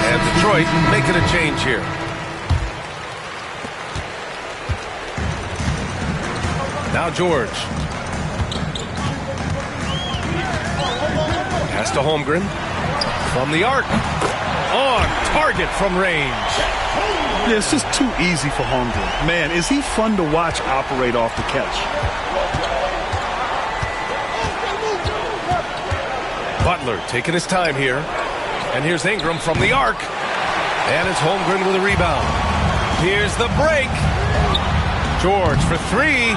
And Detroit making a change here. Now George. Pass to Holmgren. From the arc. On target from range. Yeah, it's just too easy for Holmgren. Man, is he fun to watch operate off the catch. Butler taking his time here. And here's Ingram from the arc. And it's Holmgren with a rebound. Here's the break. George for 3.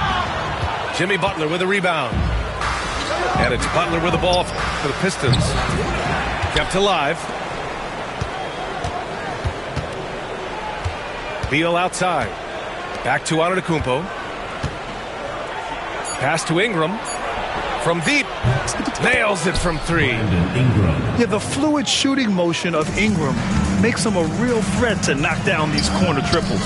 Jimmy Butler with a rebound. And it's Butler with the ball for the Pistons. Kept alive. Beal outside. Back to Antetokounmpo. Pass to Ingram. From deep. Nails it from 3. Yeah, the fluid shooting motion of Ingram makes him a real threat to knock down these corner triples.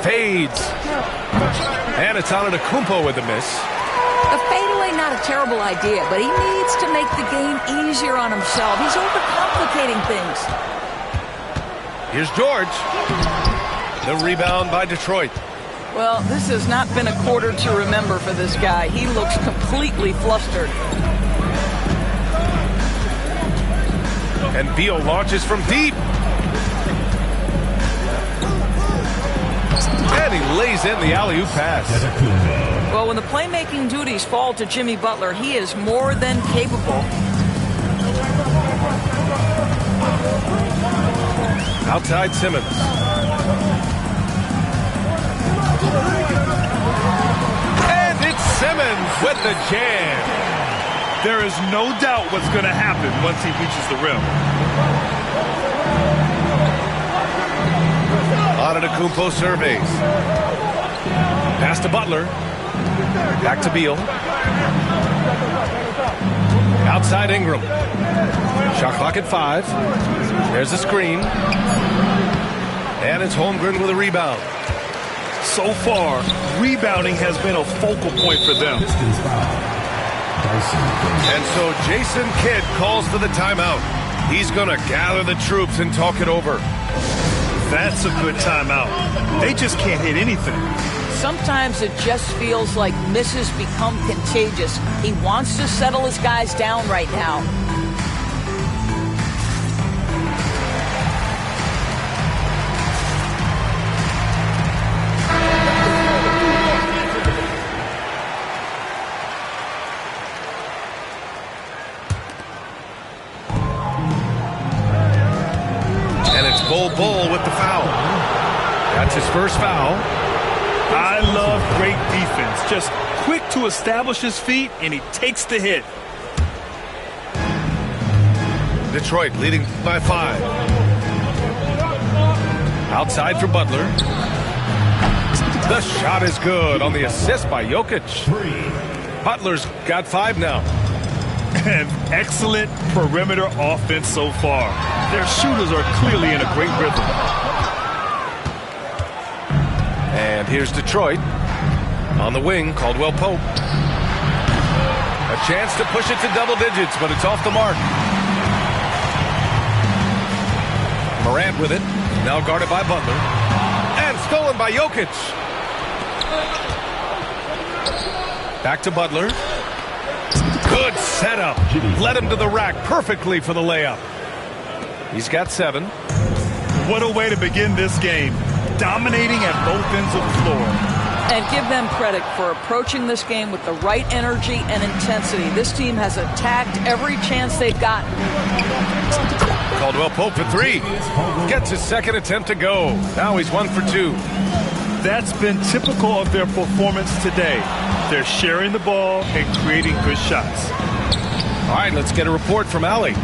Fades. And it's Antetokounmpo with the miss. A fadeaway, not a terrible idea, but he needs to make the game easier on himself. He's overcomplicating things. Here's George. The rebound by Detroit. Well, this has not been a quarter to remember for this guy. He looks completely flustered. And Beal launches from deep. And he lays in the alley-oop pass. Well, when the playmaking duties fall to Jimmy Butler, he is more than capable. Outside Simmons. And it's Simmons with the jam. There is no doubt what's going to happen once he reaches the rim. Antetokounmpo surveys. Pass to Butler. Back to Beal. Outside Ingram. Shot clock at 5. There's a screen. And it's Holmgren with a rebound. So far, rebounding has been a focal point for them. And so Jason Kidd calls for the timeout. He's going to gather the troops and talk it over. That's a good timeout. They just can't hit anything. Sometimes it just feels like misses become contagious. He wants to settle his guys down right now. And it's Bol with the foul. That's his first foul. I love great defense. Just quick to establish his feet, and he takes the hit. Detroit leading by 5. Outside for Butler. The shot is good on the assist by Jokic. Butler's got 5 now. And excellent perimeter offense so far. Their shooters are clearly in a great rhythm. And here's Detroit. On the wing, Caldwell Pope. A chance to push it to double digits, but it's off the mark. Morant with it. Now guarded by Butler. And stolen by Jokic. Back to Butler. Good setup. Led him to the rack perfectly for the layup. He's got 7. What a way to begin this game. Dominating at both ends of the floor. And give them credit for approaching this game with the right energy and intensity. This team has attacked every chance they've gotten. Caldwell Pope for 3. Gets his second attempt to go. Now he's 1 for 2. That's been typical of their performance today. They're sharing the ball and creating good shots. All right, let's get a report from Allie.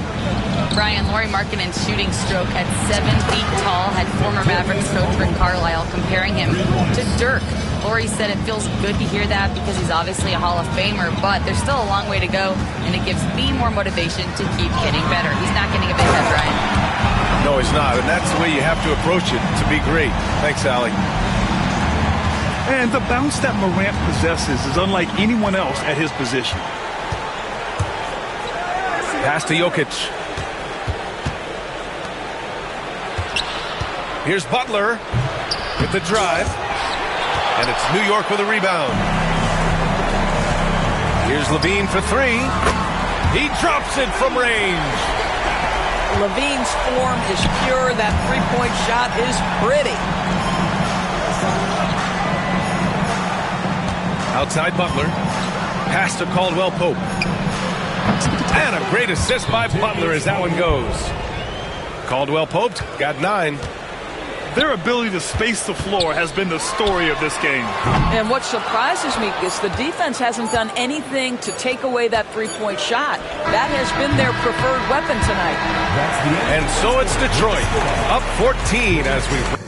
Brian, Lauri Markkanen's shooting stroke at 7 feet tall had former Mavericks coach Rick Carlisle comparing him to Dirk. Lauri said it feels good to hear that because he's obviously a Hall of Famer, but there's still a long way to go, and it gives me more motivation to keep getting better. He's not getting a big head, Brian. No, he's not, and that's the way you have to approach it to be great. Thanks, Allie. And the bounce that Morant possesses is unlike anyone else at his position. Pass to Jokic. Here's Butler with the drive. And it's New York with a rebound. Here's Levine for 3. He drops it from range. Levine's form is pure. That three-point shot is pretty. Outside Butler. Pass to Caldwell Pope. And a great assist by Butler as that one goes. Caldwell Pope got 9. Their ability to space the floor has been the story of this game. And what surprises me is the defense hasn't done anything to take away that three-point shot. That has been their preferred weapon tonight. And so it's Detroit, up 14 as we...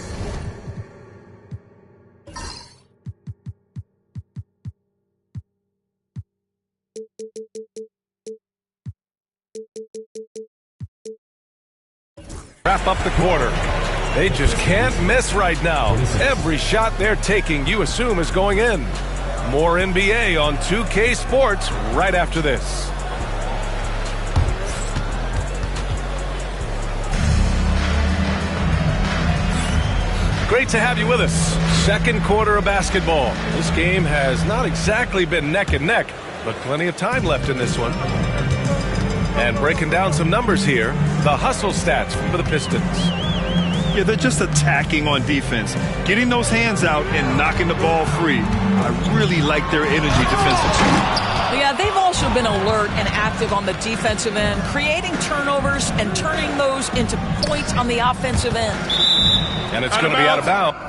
wrap up the quarter. They just can't miss right now. Every shot they're taking, you assume, is going in. More NBA on 2K Sports right after this. Great to have you with us. Second quarter of basketball. This game has not exactly been neck and neck, but plenty of time left in this one. And breaking down some numbers here, the hustle stats for the Pistons. Yeah, they're just attacking on defense, getting those hands out and knocking the ball free. I really like their energy defensively. Yeah, they've also been alert and active on the defensive end, creating turnovers and turning those into points on the offensive end. And it's going to be out of bounds.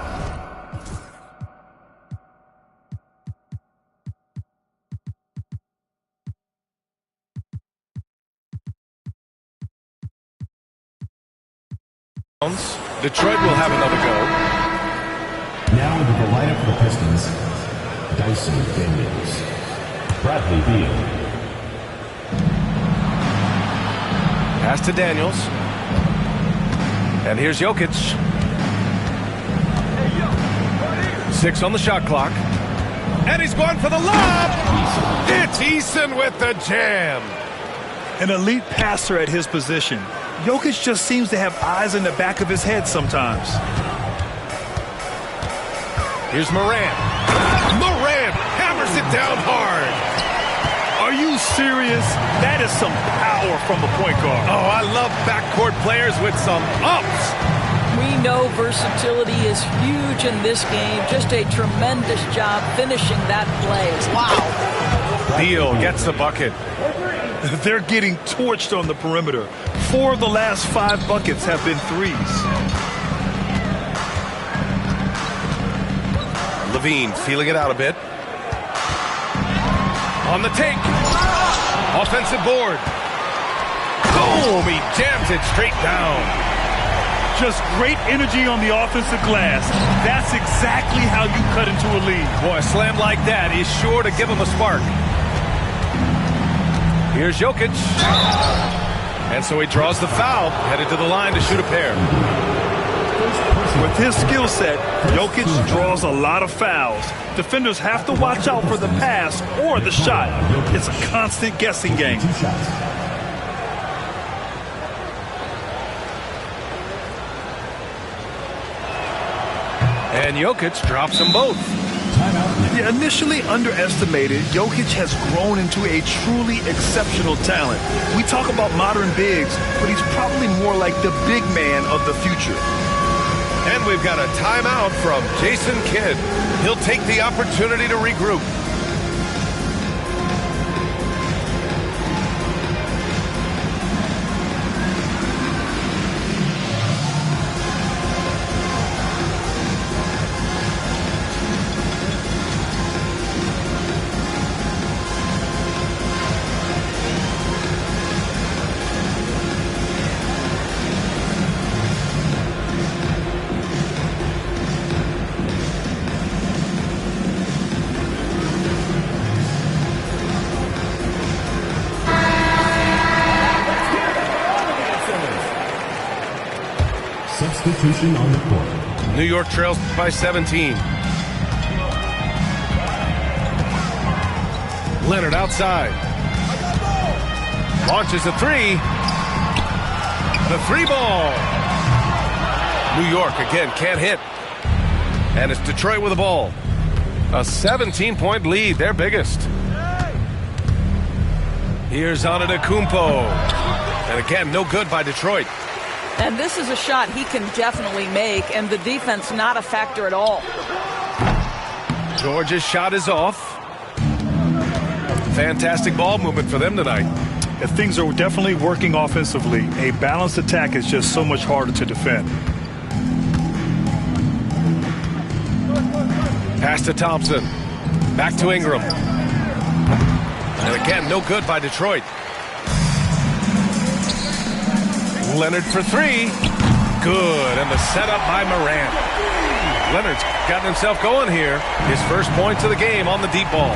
Detroit will have another go. Now into the lineup for the Pistons, Dyson Daniels, Bradley Beal. Pass to Daniels. And here's Jokic. 6 on the shot clock. And he's going for the lob. It's Eason with the jam. An elite passer at his position. Jokic just seems to have eyes in the back of his head sometimes. Here's Morant. Morant hammers it down hard. Are you serious? That is some power from a point guard. Oh, I love backcourt players with some ups. We know versatility is huge in this game. Just a tremendous job finishing that play. Wow. Beal gets the bucket. They're getting torched on the perimeter. 4 of the last 5 buckets have been threes. Levine feeling it out a bit. On the take. Offensive board. Boom! He jams it straight down. Just great energy on the offensive glass. That's exactly how you cut into a lead. Boy, a slam like that is sure to give him a spark. Here's Jokic. And so he draws the foul, headed to the line to shoot a pair. With his skill set, Jokic draws a lot of fouls. Defenders have to watch out for the pass or the shot. It's a constant guessing game. And Jokic drops them both. Yeah, initially underestimated, Jokic has grown into a truly exceptional talent. We talk about modern bigs, but he's probably more like the big man of the future. And we've got a timeout from Jason Kidd. He'll take the opportunity to regroup. Substitution on the court. New York trails by 17. Leonard outside. Launches a three. The three ball. New York again can't hit. And it's Detroit with the ball. A 17-point lead, their biggest. Here's Antetokounmpo. And again, no good by Detroit. And this is a shot he can definitely make, and the defense not a factor at all. Georgia's shot is off. Fantastic ball movement for them tonight. If things are definitely working offensively, a balanced attack is just so much harder to defend. Pass to Thompson. Back to Ingram. And again, no good by Detroit. Leonard for three. Good. And the setup by Morant. Leonard's gotten himself going here. His first points of the game on the deep ball.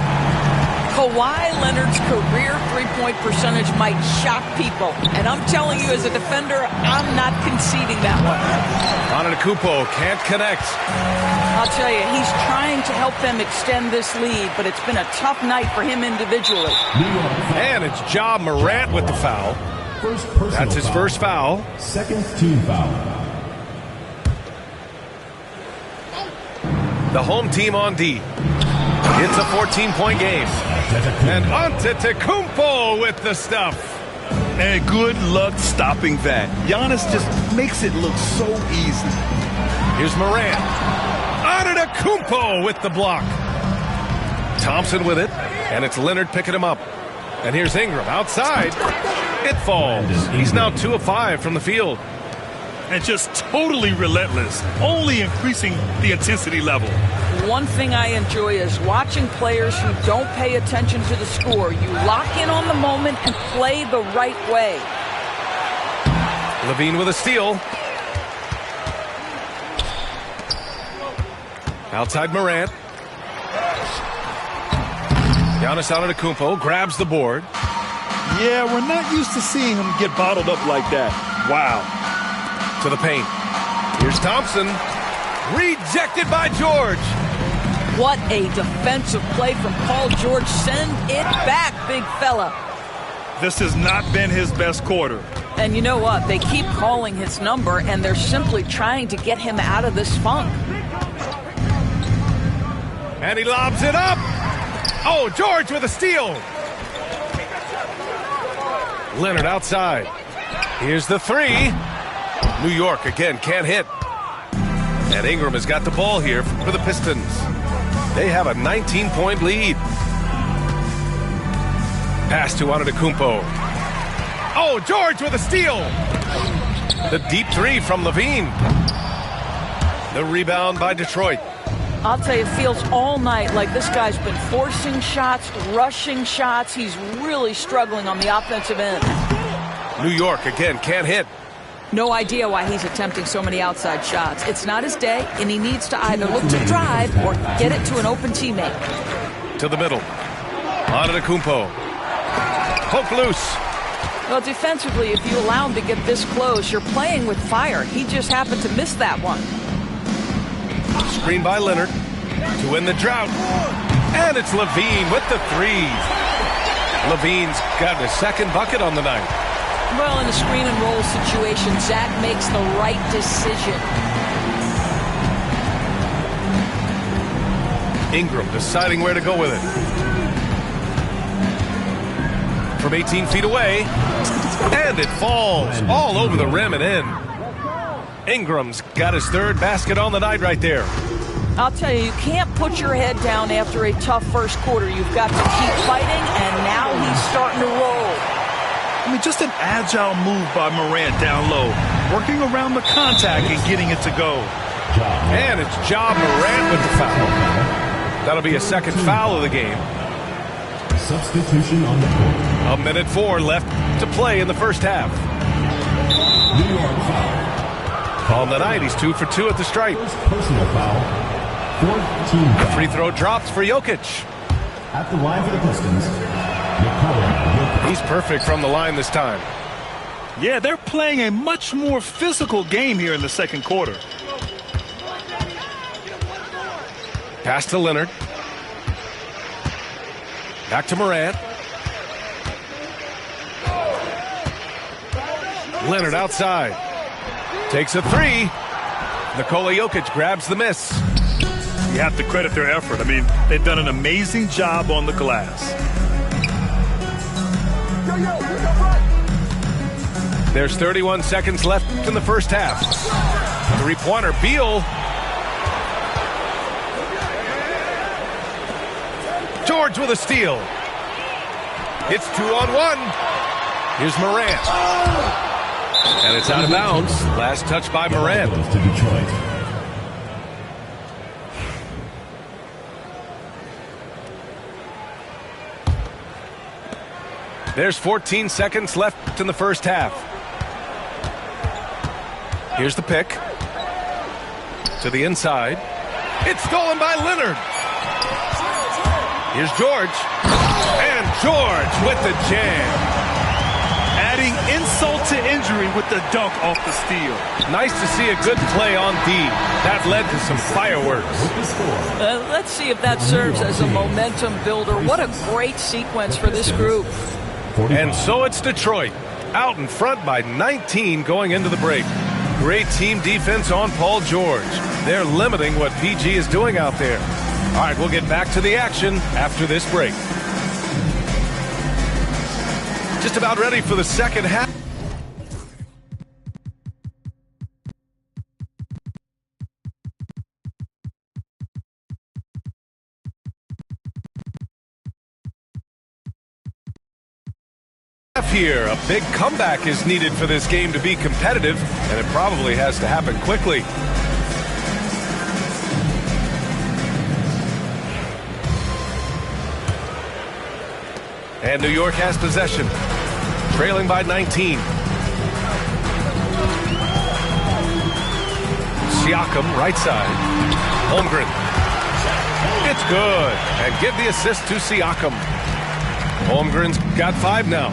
Kawhi Leonard's career three-point percentage might shock people. And I'm telling you, as a defender, I'm not conceding that one. Antetokounmpo can't connect. I'll tell you, he's trying to help them extend this lead, but it's been a tough night for him individually. And it's Ja Morant with the foul. That's his first foul. Second team foul. The home team on D. It's a 14-point game. And Antetokounmpo with the stuff. And good luck stopping that. Giannis just makes it look so easy. Here's Morant. Antetokounmpo with the block. Thompson with it. And it's Leonard picking him up. And here's Ingram outside. It falls. He's now 2 of 5 from the field. And just totally relentless, only increasing the intensity level. One thing I enjoy is watching players who don't pay attention to the score. You lock in on the moment and play the right way. LaVine with a steal. Outside Morant. Giannis Antetokounmpo grabs the board. Yeah, we're not used to seeing him get bottled up like that. Wow. To the paint. Here's Thompson. Rejected by George. What a defensive play from Paul George. Send it back, big fella. This has not been his best quarter. And you know what? They keep calling his number, and they're simply trying to get him out of this funk. And he lobs it up. Oh, George with a steal. Leonard outside. Here's the three. New York again can't hit. And Ingram has got the ball here for the Pistons. They have a 19-point lead. Pass to Antetokounmpo. Oh, George with a steal. The deep three from LaVine. The rebound by Detroit. I'll tell you, it feels all night like this guy's been forcing shots, rushing shots. He's really struggling on the offensive end. New York again can't hit. No idea why he's attempting so many outside shots. It's not his day, and he needs to either look to drive or get it to an open teammate. To the middle. Antetokounmpo. Poke loose. Well, defensively, if you allow him to get this close, you're playing with fire. He just happened to miss that one. Screen by Leonard to win the drought. And it's LaVine with the three. LaVine's got his second bucket on the night. Well, in a screen and roll situation, Zach makes the right decision. Ingram deciding where to go with it. From 18 feet away. And it falls all over the rim and in. Ingram's got his third basket on the night right there. I'll tell you, you can't put your head down after a tough first quarter. You've got to keep fighting, and now he's starting to roll. I mean, just an agile move by Morant down low, working around the contact and getting it to go. And it's Ja Morant with the foul. That'll be a second foul of the game. Substitution on the court. 1:04 left to play in the first half. New York foul. On the night, he's 2 for 2 at the stripe. First personal foul. Fourth team foul. Free throw drops for Jokic. At the line for the Pistons, Nikola Jokic. He's perfect from the line this time. Yeah, they're playing a much more physical game here in the second quarter. Pass to Leonard. Back to Morant. Leonard outside. Takes a three. Nikola Jokic grabs the miss. You have to credit their effort. I mean, they've done an amazing job on the glass. There's 31 seconds left in the first half. Three-pointer, Beal. George with a steal. It's 2-on-1. Here's Morant. And it's out of bounds. Last touch by Morant. To Detroit. There's 14 seconds left in the first half. Here's the pick. To the inside. It's stolen by Leonard. Here's George. And George with the jam. Adding insult to injury with the dunk off the steal. Nice to see a good play on D. That led to some fireworks. Let's see if that serves as a momentum builder. What a great sequence for this group. And so it's Detroit, out in front by 19 going into the break. Great team defense on Paul George. They're limiting what PG is doing out there. All right, we'll get back to the action after this break. Just about ready for the second half. Here, a big comeback is needed for this game to be competitive, and it probably has to happen quickly. And New York has possession, trailing by 19. Siakam, right side. Holmgren. It's good. And give the assist to Siakam. Holmgren's got 5 now.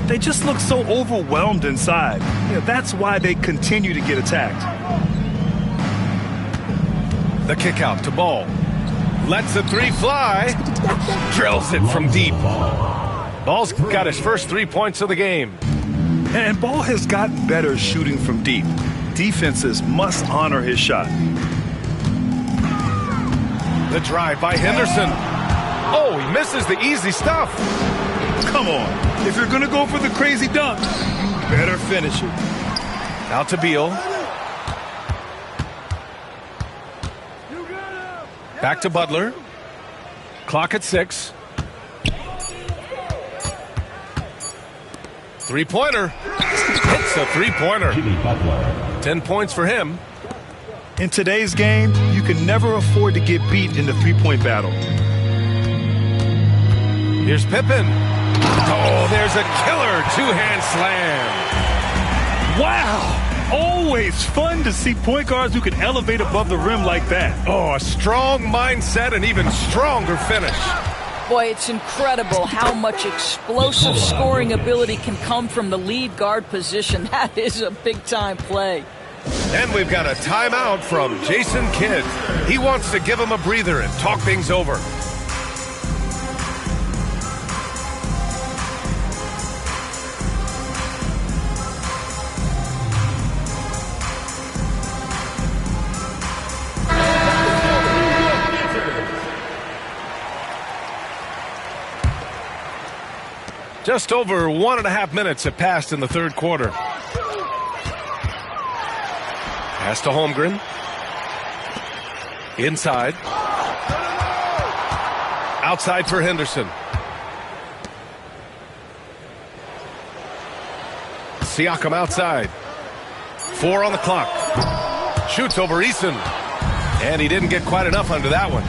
They just look so overwhelmed inside. That's why they continue to get attacked. The kick out to Ball. Lets the 3 fly. Drills it from deep. Ball's got his first 3 points of the game. And Ball has gotten better shooting from deep. Defenses must honor his shot. The drive by Henderson. Oh, he misses the easy stuff. Come on. If you're going to go for the crazy dunk, you better finish it. Out to Beal. Back to Butler. Clock at 6. 3-pointer. Hits a 3-pointer. 10 points for him. In today's game, you can never afford to get beat in the three-point battle. Here's Pippen. Oh, there's a killer two-hand slam. Wow. Always fun to see point guards who can elevate above the rim like that. Oh, a strong mindset and even stronger finish. Boy, it's incredible how much explosive scoring ability can come from the lead guard position. That is a big-time play. And we've got a timeout from Jason Kidd. He wants to give him a breather and talk things over. Just over 1.5 minutes have passed in the third quarter. Pass to Holmgren. Inside. Outside for Henderson. Siakam outside. 4 on the clock. Shoots over Eason. And he didn't get quite enough under that one.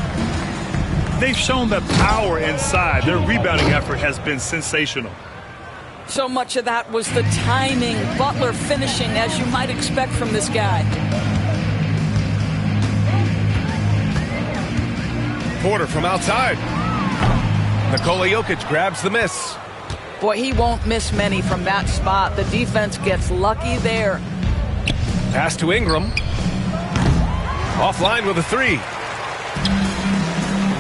They've shown the power inside. Their rebounding effort has been sensational. So much of that was the timing. Butler finishing, as you might expect from this guy. Porter from outside. Nikola Jokic grabs the miss. Boy, he won't miss many from that spot. The defense gets lucky there. Pass to Ingram. Offline with a 3.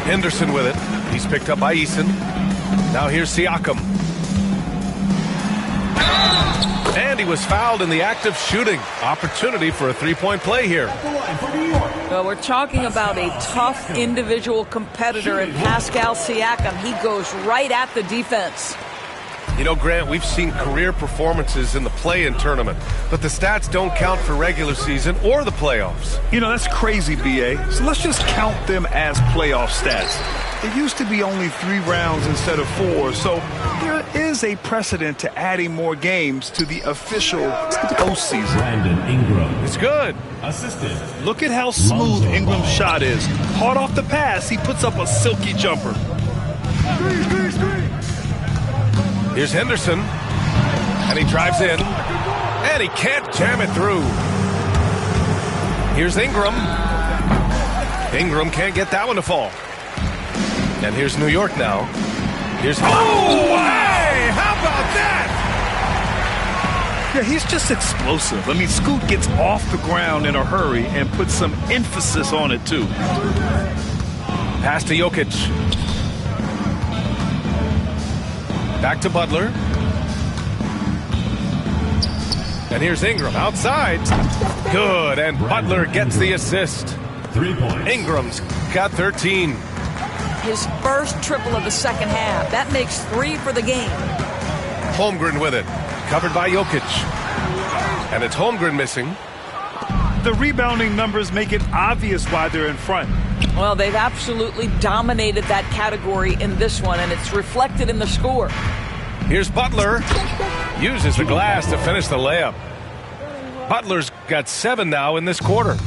Henderson with it. He's picked up by Eason. Now here's Siakam. And he was fouled in the act of shooting. Opportunity for a 3-point play here. Well, we're talking about a tough individual competitor in Pascal Siakam. He goes right at the defense. You know, Grant, we've seen career performances in the play-in tournament, but the stats don't count for regular season or the playoffs. You know, that's crazy, B.A. So let's just count them as playoff stats. It used to be only 3 rounds instead of 4, so there is a precedent to adding more games to the official postseason. Brandon Ingram. It's good. Assistant. Look at how smooth Ingram's shot is. Hard off the pass, he puts up a silky jumper. Here's Henderson. And he drives in. And he can't jam it through. Here's Ingram. Ingram can't get that one to fall. And here's New York now. Here's... Oh, hey! How about that? Yeah, he's just explosive. I mean, Scoot gets off the ground in a hurry and puts some emphasis on it, too. Pass to Jokic. Back to Butler. And here's Ingram outside. Good, and Butler gets the assist. 3 points. Ingram's got 13. His first triple of the second half. That makes 3 for the game. Holmgren with it. Covered by Jokic. And it's Holmgren missing. The rebounding numbers make it obvious why they're in front. Well, they've absolutely dominated that category in this one, and it's reflected in the score. Here's Butler. Uses the glass to finish the layup. Butler's got 7 now in this quarter.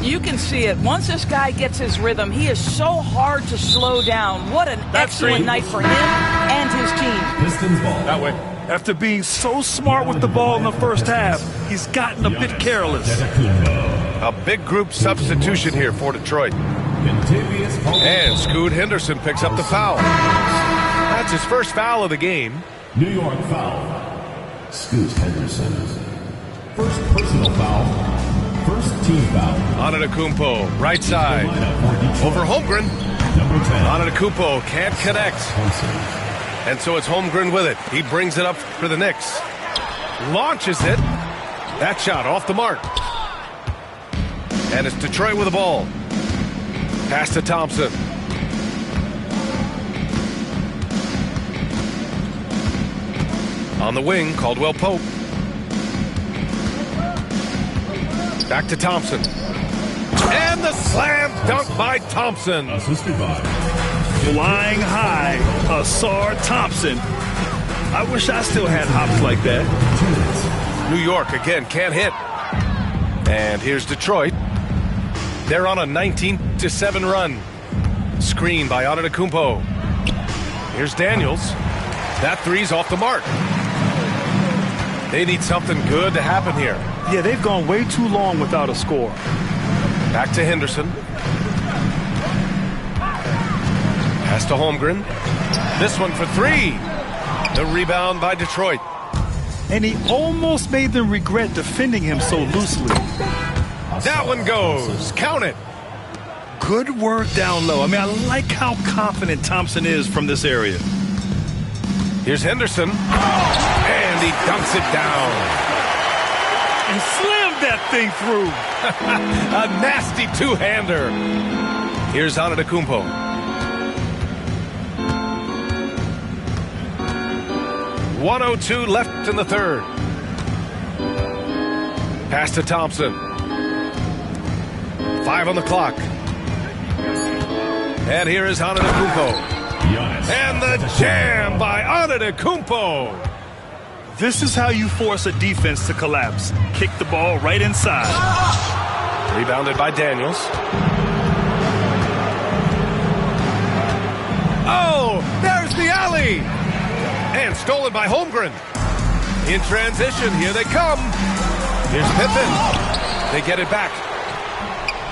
You can see it. Once this guy gets his rhythm, he is so hard to slow down. What an excellent night for him and his team. Pistons ball. That way. After being so smart with the ball in the first half, he's gotten a bit careless. A big group substitution here for Detroit. And Scoot Henderson picks up the foul. That's his first foul of the game. New York foul. Scoot Henderson. First personal foul. First team foul. Antetokounmpo, right side. Over Holmgren. Antetokounmpo can't connect. And so it's Holmgren with it. He brings it up for the Knicks. Launches it. That shot off the mark. And it's Detroit with the ball. Pass to Thompson. On the wing, Caldwell Pope. Back to Thompson. And the slam dunk by Thompson. Assisted by Flying high, Ausar Thompson. I wish I still had hops like that. New York again can't hit. And here's Detroit. They're on a 19-7 run. Screen by Antetokounmpo. Here's Daniels. That three's off the mark. They need something good to happen here. Yeah, they've gone way too long without a score. Back to Henderson. Pass to Holmgren. This one for 3. The rebound by Detroit. And he almost made them regret defending him so loosely. That one goes. Count it. Good work down low. I mean, I like how confident Thompson is from this area. Here's Henderson. And he dunks it down. And slammed that thing through. A nasty two-hander. Here's Antetokounmpo. .102 left in the third. Pass to Thompson. 5 on the clock. And here is Antetokounmpo. And the jam by Antetokounmpo. This is how you force a defense to collapse. Kick the ball right inside. Rebounded by Daniels. Oh, there's the alley. And stolen by Holmgren. In transition, here they come. Here's Pippen. They get it back.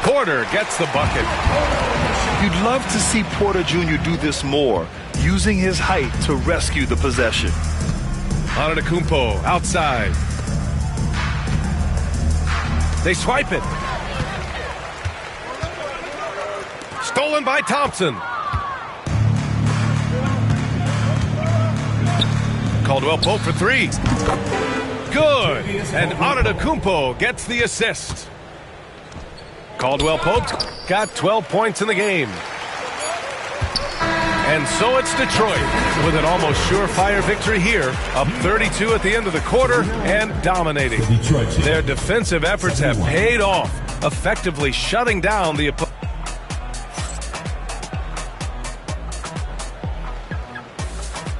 Porter gets the bucket. You'd love to see Porter Jr. do this more, using his height to rescue the possession. Antetokounmpo outside. They swipe it. Stolen by Thompson. Caldwell Pope for 3. Good. And Antetokounmpo gets the assist. Caldwell Pope got 12 points in the game. And so it's Detroit with an almost surefire victory here, up 32 at the end of the quarter and dominating. Their defensive efforts have paid off, effectively shutting down the opponent.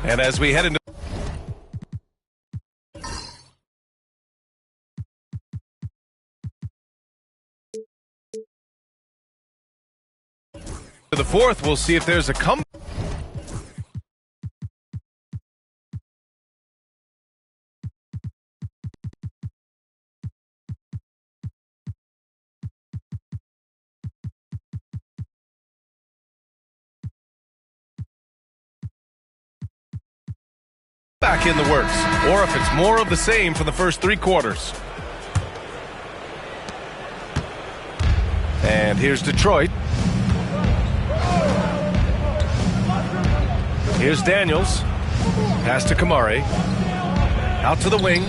And as we head into the fourth, we'll see if there's a comeback. back in the works, or if it's more of the same for the first 3 quarters. And here's Detroit. Here's Daniels. Pass to Kamari. Out to the wing.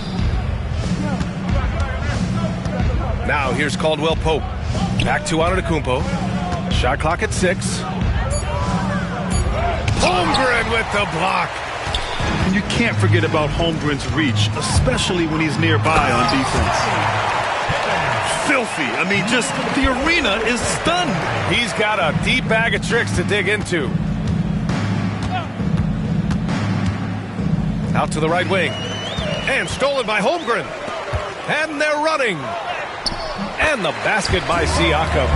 Now here's Caldwell Pope. Back to Antetokounmpo. Shot clock at 6. Holmgren with the block. And you can't forget about Holmgren's reach, especially when he's nearby on defense. Filthy. I mean, just the arena is stunned. He's got a deep bag of tricks to dig into. Out to the right wing. And stolen by Holmgren. And they're running. And the basket by Siakam.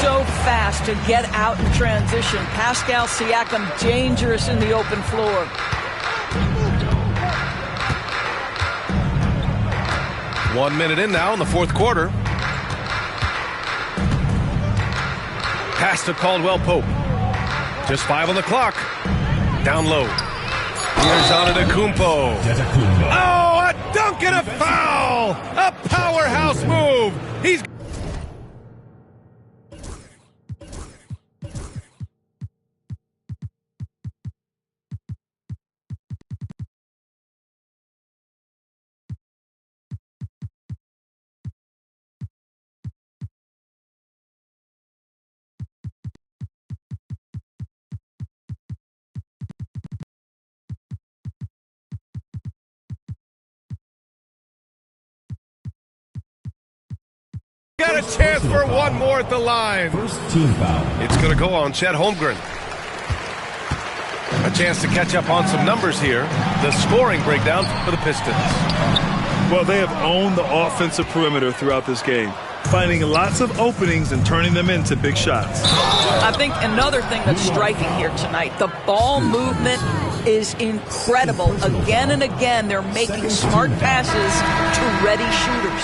So fast to get out in transition. Pascal Siakam dangerous in the open floor. One minute in now in the fourth quarter. Pass to Caldwell Pope. Just 5 on the clock. Down low. Here's Antetokounmpo. Oh, a dunk and a foul! A powerhouse move! He's got a chance for one more at the line. First team foul. It's going to go on Chet Holmgren. A chance to catch up on some numbers here. The scoring breakdown for the Pistons. Well, they have owned the offensive perimeter throughout this game, finding lots of openings and turning them into big shots. I think another thing that's striking here tonight, the ball movement is incredible. Again and again, they're making smart passes to ready shooters.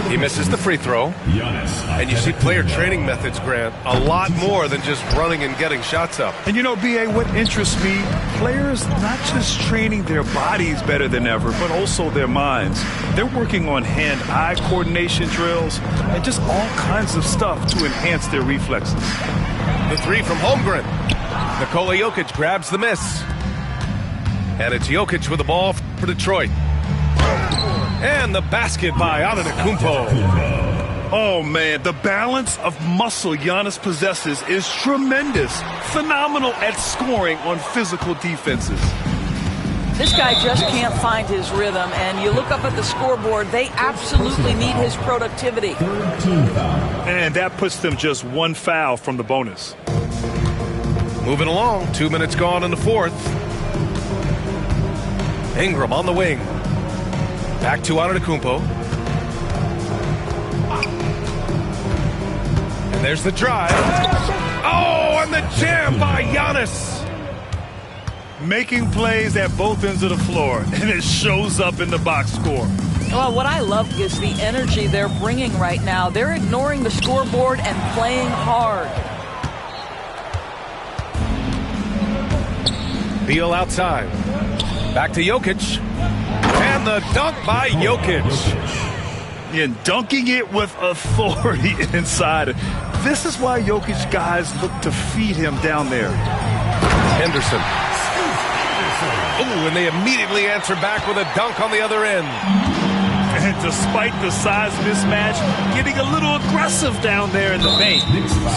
He misses the free throw. And you see player training methods, Grant, a lot more than just running and getting shots up. And you know, B.A., what interests me, players not just training their bodies better than ever, but also their minds. They're working on hand-eye coordination drills and just all kinds of stuff to enhance their reflexes. The three from Holmgren. Nikola Jokic grabs the miss. And it's Jokic with the ball for Detroit. And the basket by Antetokounmpo. Oh, man, the balance of muscle Giannis possesses is tremendous. Phenomenal at scoring on physical defenses. This guy just can't find his rhythm, and you look up at the scoreboard, they absolutely need his productivity. Third team foul. And that puts them just 1 foul from the bonus. Moving along, 2 minutes gone in the fourth. Ingram on the wing. Back to Antetokounmpo. And there's the drive. Oh, and the jam by Giannis. Making plays at both ends of the floor, and it shows up in the box score. Well, what I love is the energy they're bringing right now. They're ignoring the scoreboard and playing hard. Beal outside. Back to Jokic. And the dunk by Jokic. And dunking it with authority inside. This is why Jokic guys look to feed him down there. Henderson. Ooh, and they immediately answer back with a dunk on the other end. And despite the size mismatch, getting a little aggressive down there in the paint.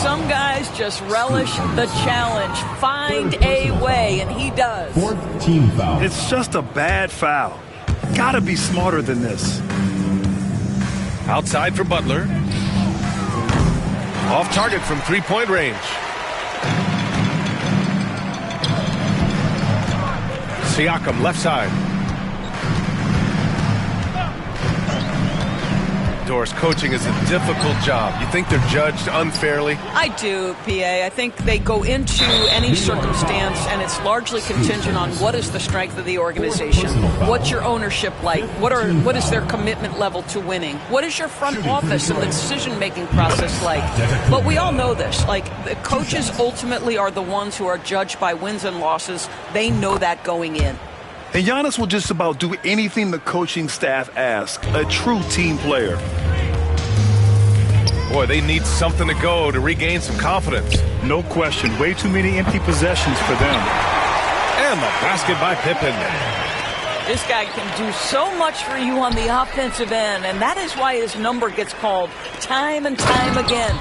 Some guys just relish the challenge. Find a way, and he does. Fourth team foul. It's just a bad foul. Gotta be smarter than this. Outside for Butler. Off target from three-point range. Siakam left side. Doris, coaching is a difficult job. You think they're judged unfairly? I do, PA. I think they go into any circumstance, and it's largely contingent on what is the strength of the organization. What's your ownership like? What is their commitment level to winning? What is your front office and the decision-making process like? But we all know this. Like, the coaches ultimately are the ones who are judged by wins and losses. They know that going in. And Giannis will just about do anything the coaching staff asks. A true team player. Boy, they need something to go to regain some confidence. No question. Way too many empty possessions for them. And the basket by Pippen. This guy can do so much for you on the offensive end, and that is why his number gets called time and time again.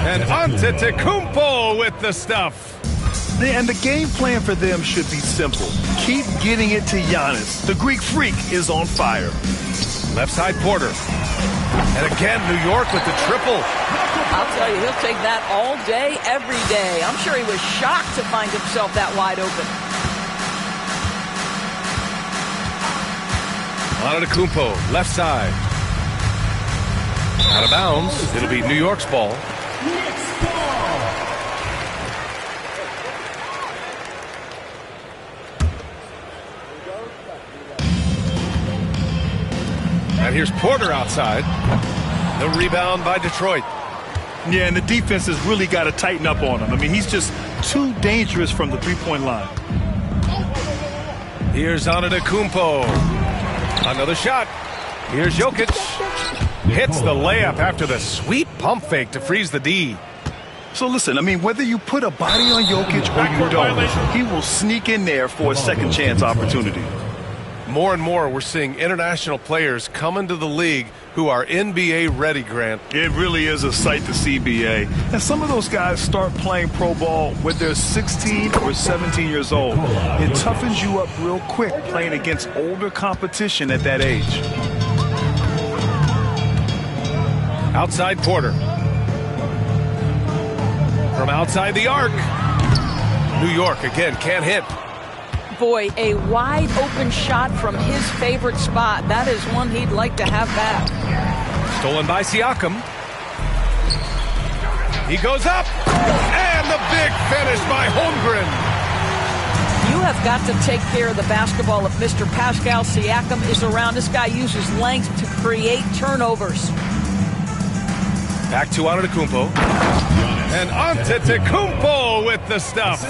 And Antetokounmpo with the stuff. And the game plan for them should be simple. Keep getting it to Giannis. The Greek freak is on fire. Left side Porter. And again, New York with the triple. I'll tell you, he'll take that all day, every day. I'm sure he was shocked to find himself that wide open. Antetokounmpo, left side. Out of bounds. It'll be New York's ball. And here's Porter outside. The rebound by Detroit. Yeah, and the defense has really got to tighten up on him. I mean, he's just too dangerous from the three-point line. Here's Antetokounmpo. Another shot. Here's Jokic. Hits the layup after the sweet pump fake to freeze the D. So listen, I mean, whether you put a body on Jokic or you don't, he will sneak in there for a second chance opportunity. More and more, we're seeing international players come into the league who are NBA ready, Grant. It really is a sight to see, BA. And some of those guys start playing pro ball when they're 16 or 17 years old. It toughens you up real quick playing against older competition at that age. Outside Porter. From outside the arc. New York again can't hit. Boy, a wide open shot from his favorite spot. That is one he'd like to have back. Stolen by Siakam. He goes up. And the big finish by Holmgren. You have got to take care of the basketball if Mr. Pascal Siakam is around. This guy uses length to create turnovers. Back to Antetokounmpo. And Antetokounmpo with the stuff.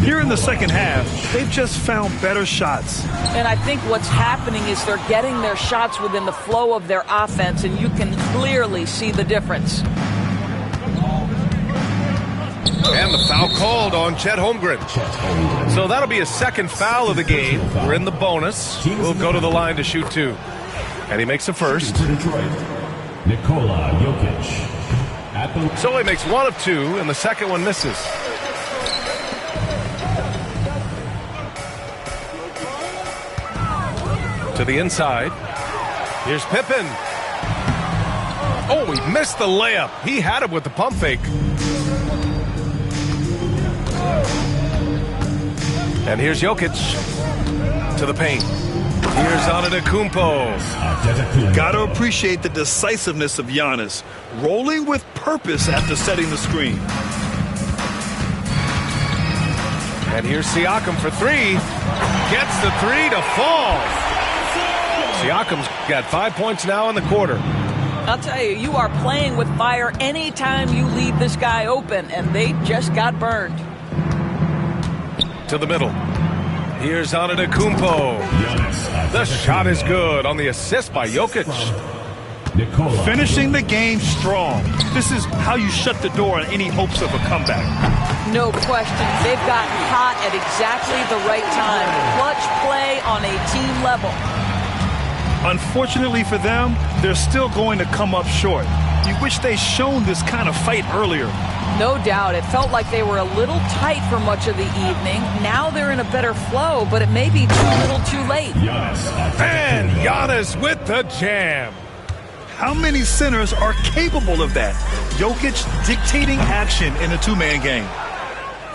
Here in the second half, they've just found better shots. And I think what's happening is they're getting their shots within the flow of their offense, and you can clearly see the difference. And the foul called on Chet Holmgren. So that'll be a second foul of the game. We're in the bonus. We'll go to the line to shoot two. And he makes the first. Nikola Jokic. So he makes one of two, and the second one misses. To the inside. Here's Pippen. Oh, he missed the layup. He had him with the pump fake. And here's Jokic to the paint. Here's Antetokounmpo. Got to appreciate the decisiveness of Giannis, rolling with purpose after setting the screen. And here's Siakam for three. Gets the three to fall. Siakam's got 5 points now in the quarter. I'll tell you, you are playing with fire anytime you leave this guy open, and they just got burned. To the middle. Here's Antetokounmpo. The shot is good on the assist by Jokic. Finishing the game strong. This is how you shut the door on any hopes of a comeback. No question. They've gotten hot at exactly the right time. Clutch play on a team level. Unfortunately for them, they're still going to come up short. You wish they'd shown this kind of fight earlier. No doubt. It felt like they were a little tight for much of the evening. Now they're in a better flow, but it may be too little too late. And Giannis with the jam. How many centers are capable of that? Jokic dictating action in a two-man game.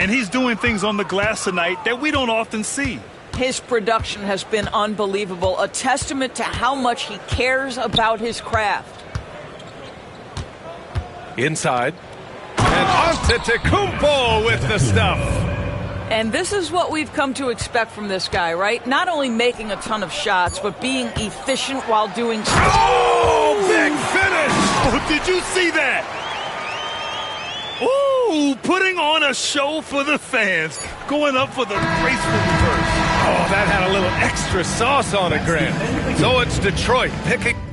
And he's doing things on the glass tonight that we don't often see. His production has been unbelievable, a testament to how much he cares about his craft. Inside. And Antetokounmpo with the stuff. And this is what we've come to expect from this guy, right? Not only making a ton of shots, but being efficient while doing so. Oh, big finish! Oh, did you see that? Ooh, Ooh, putting on a show for the fans. Going up for the graceful reverse. Oh, that had a little extra sauce on it, Grant. So it's Detroit picking.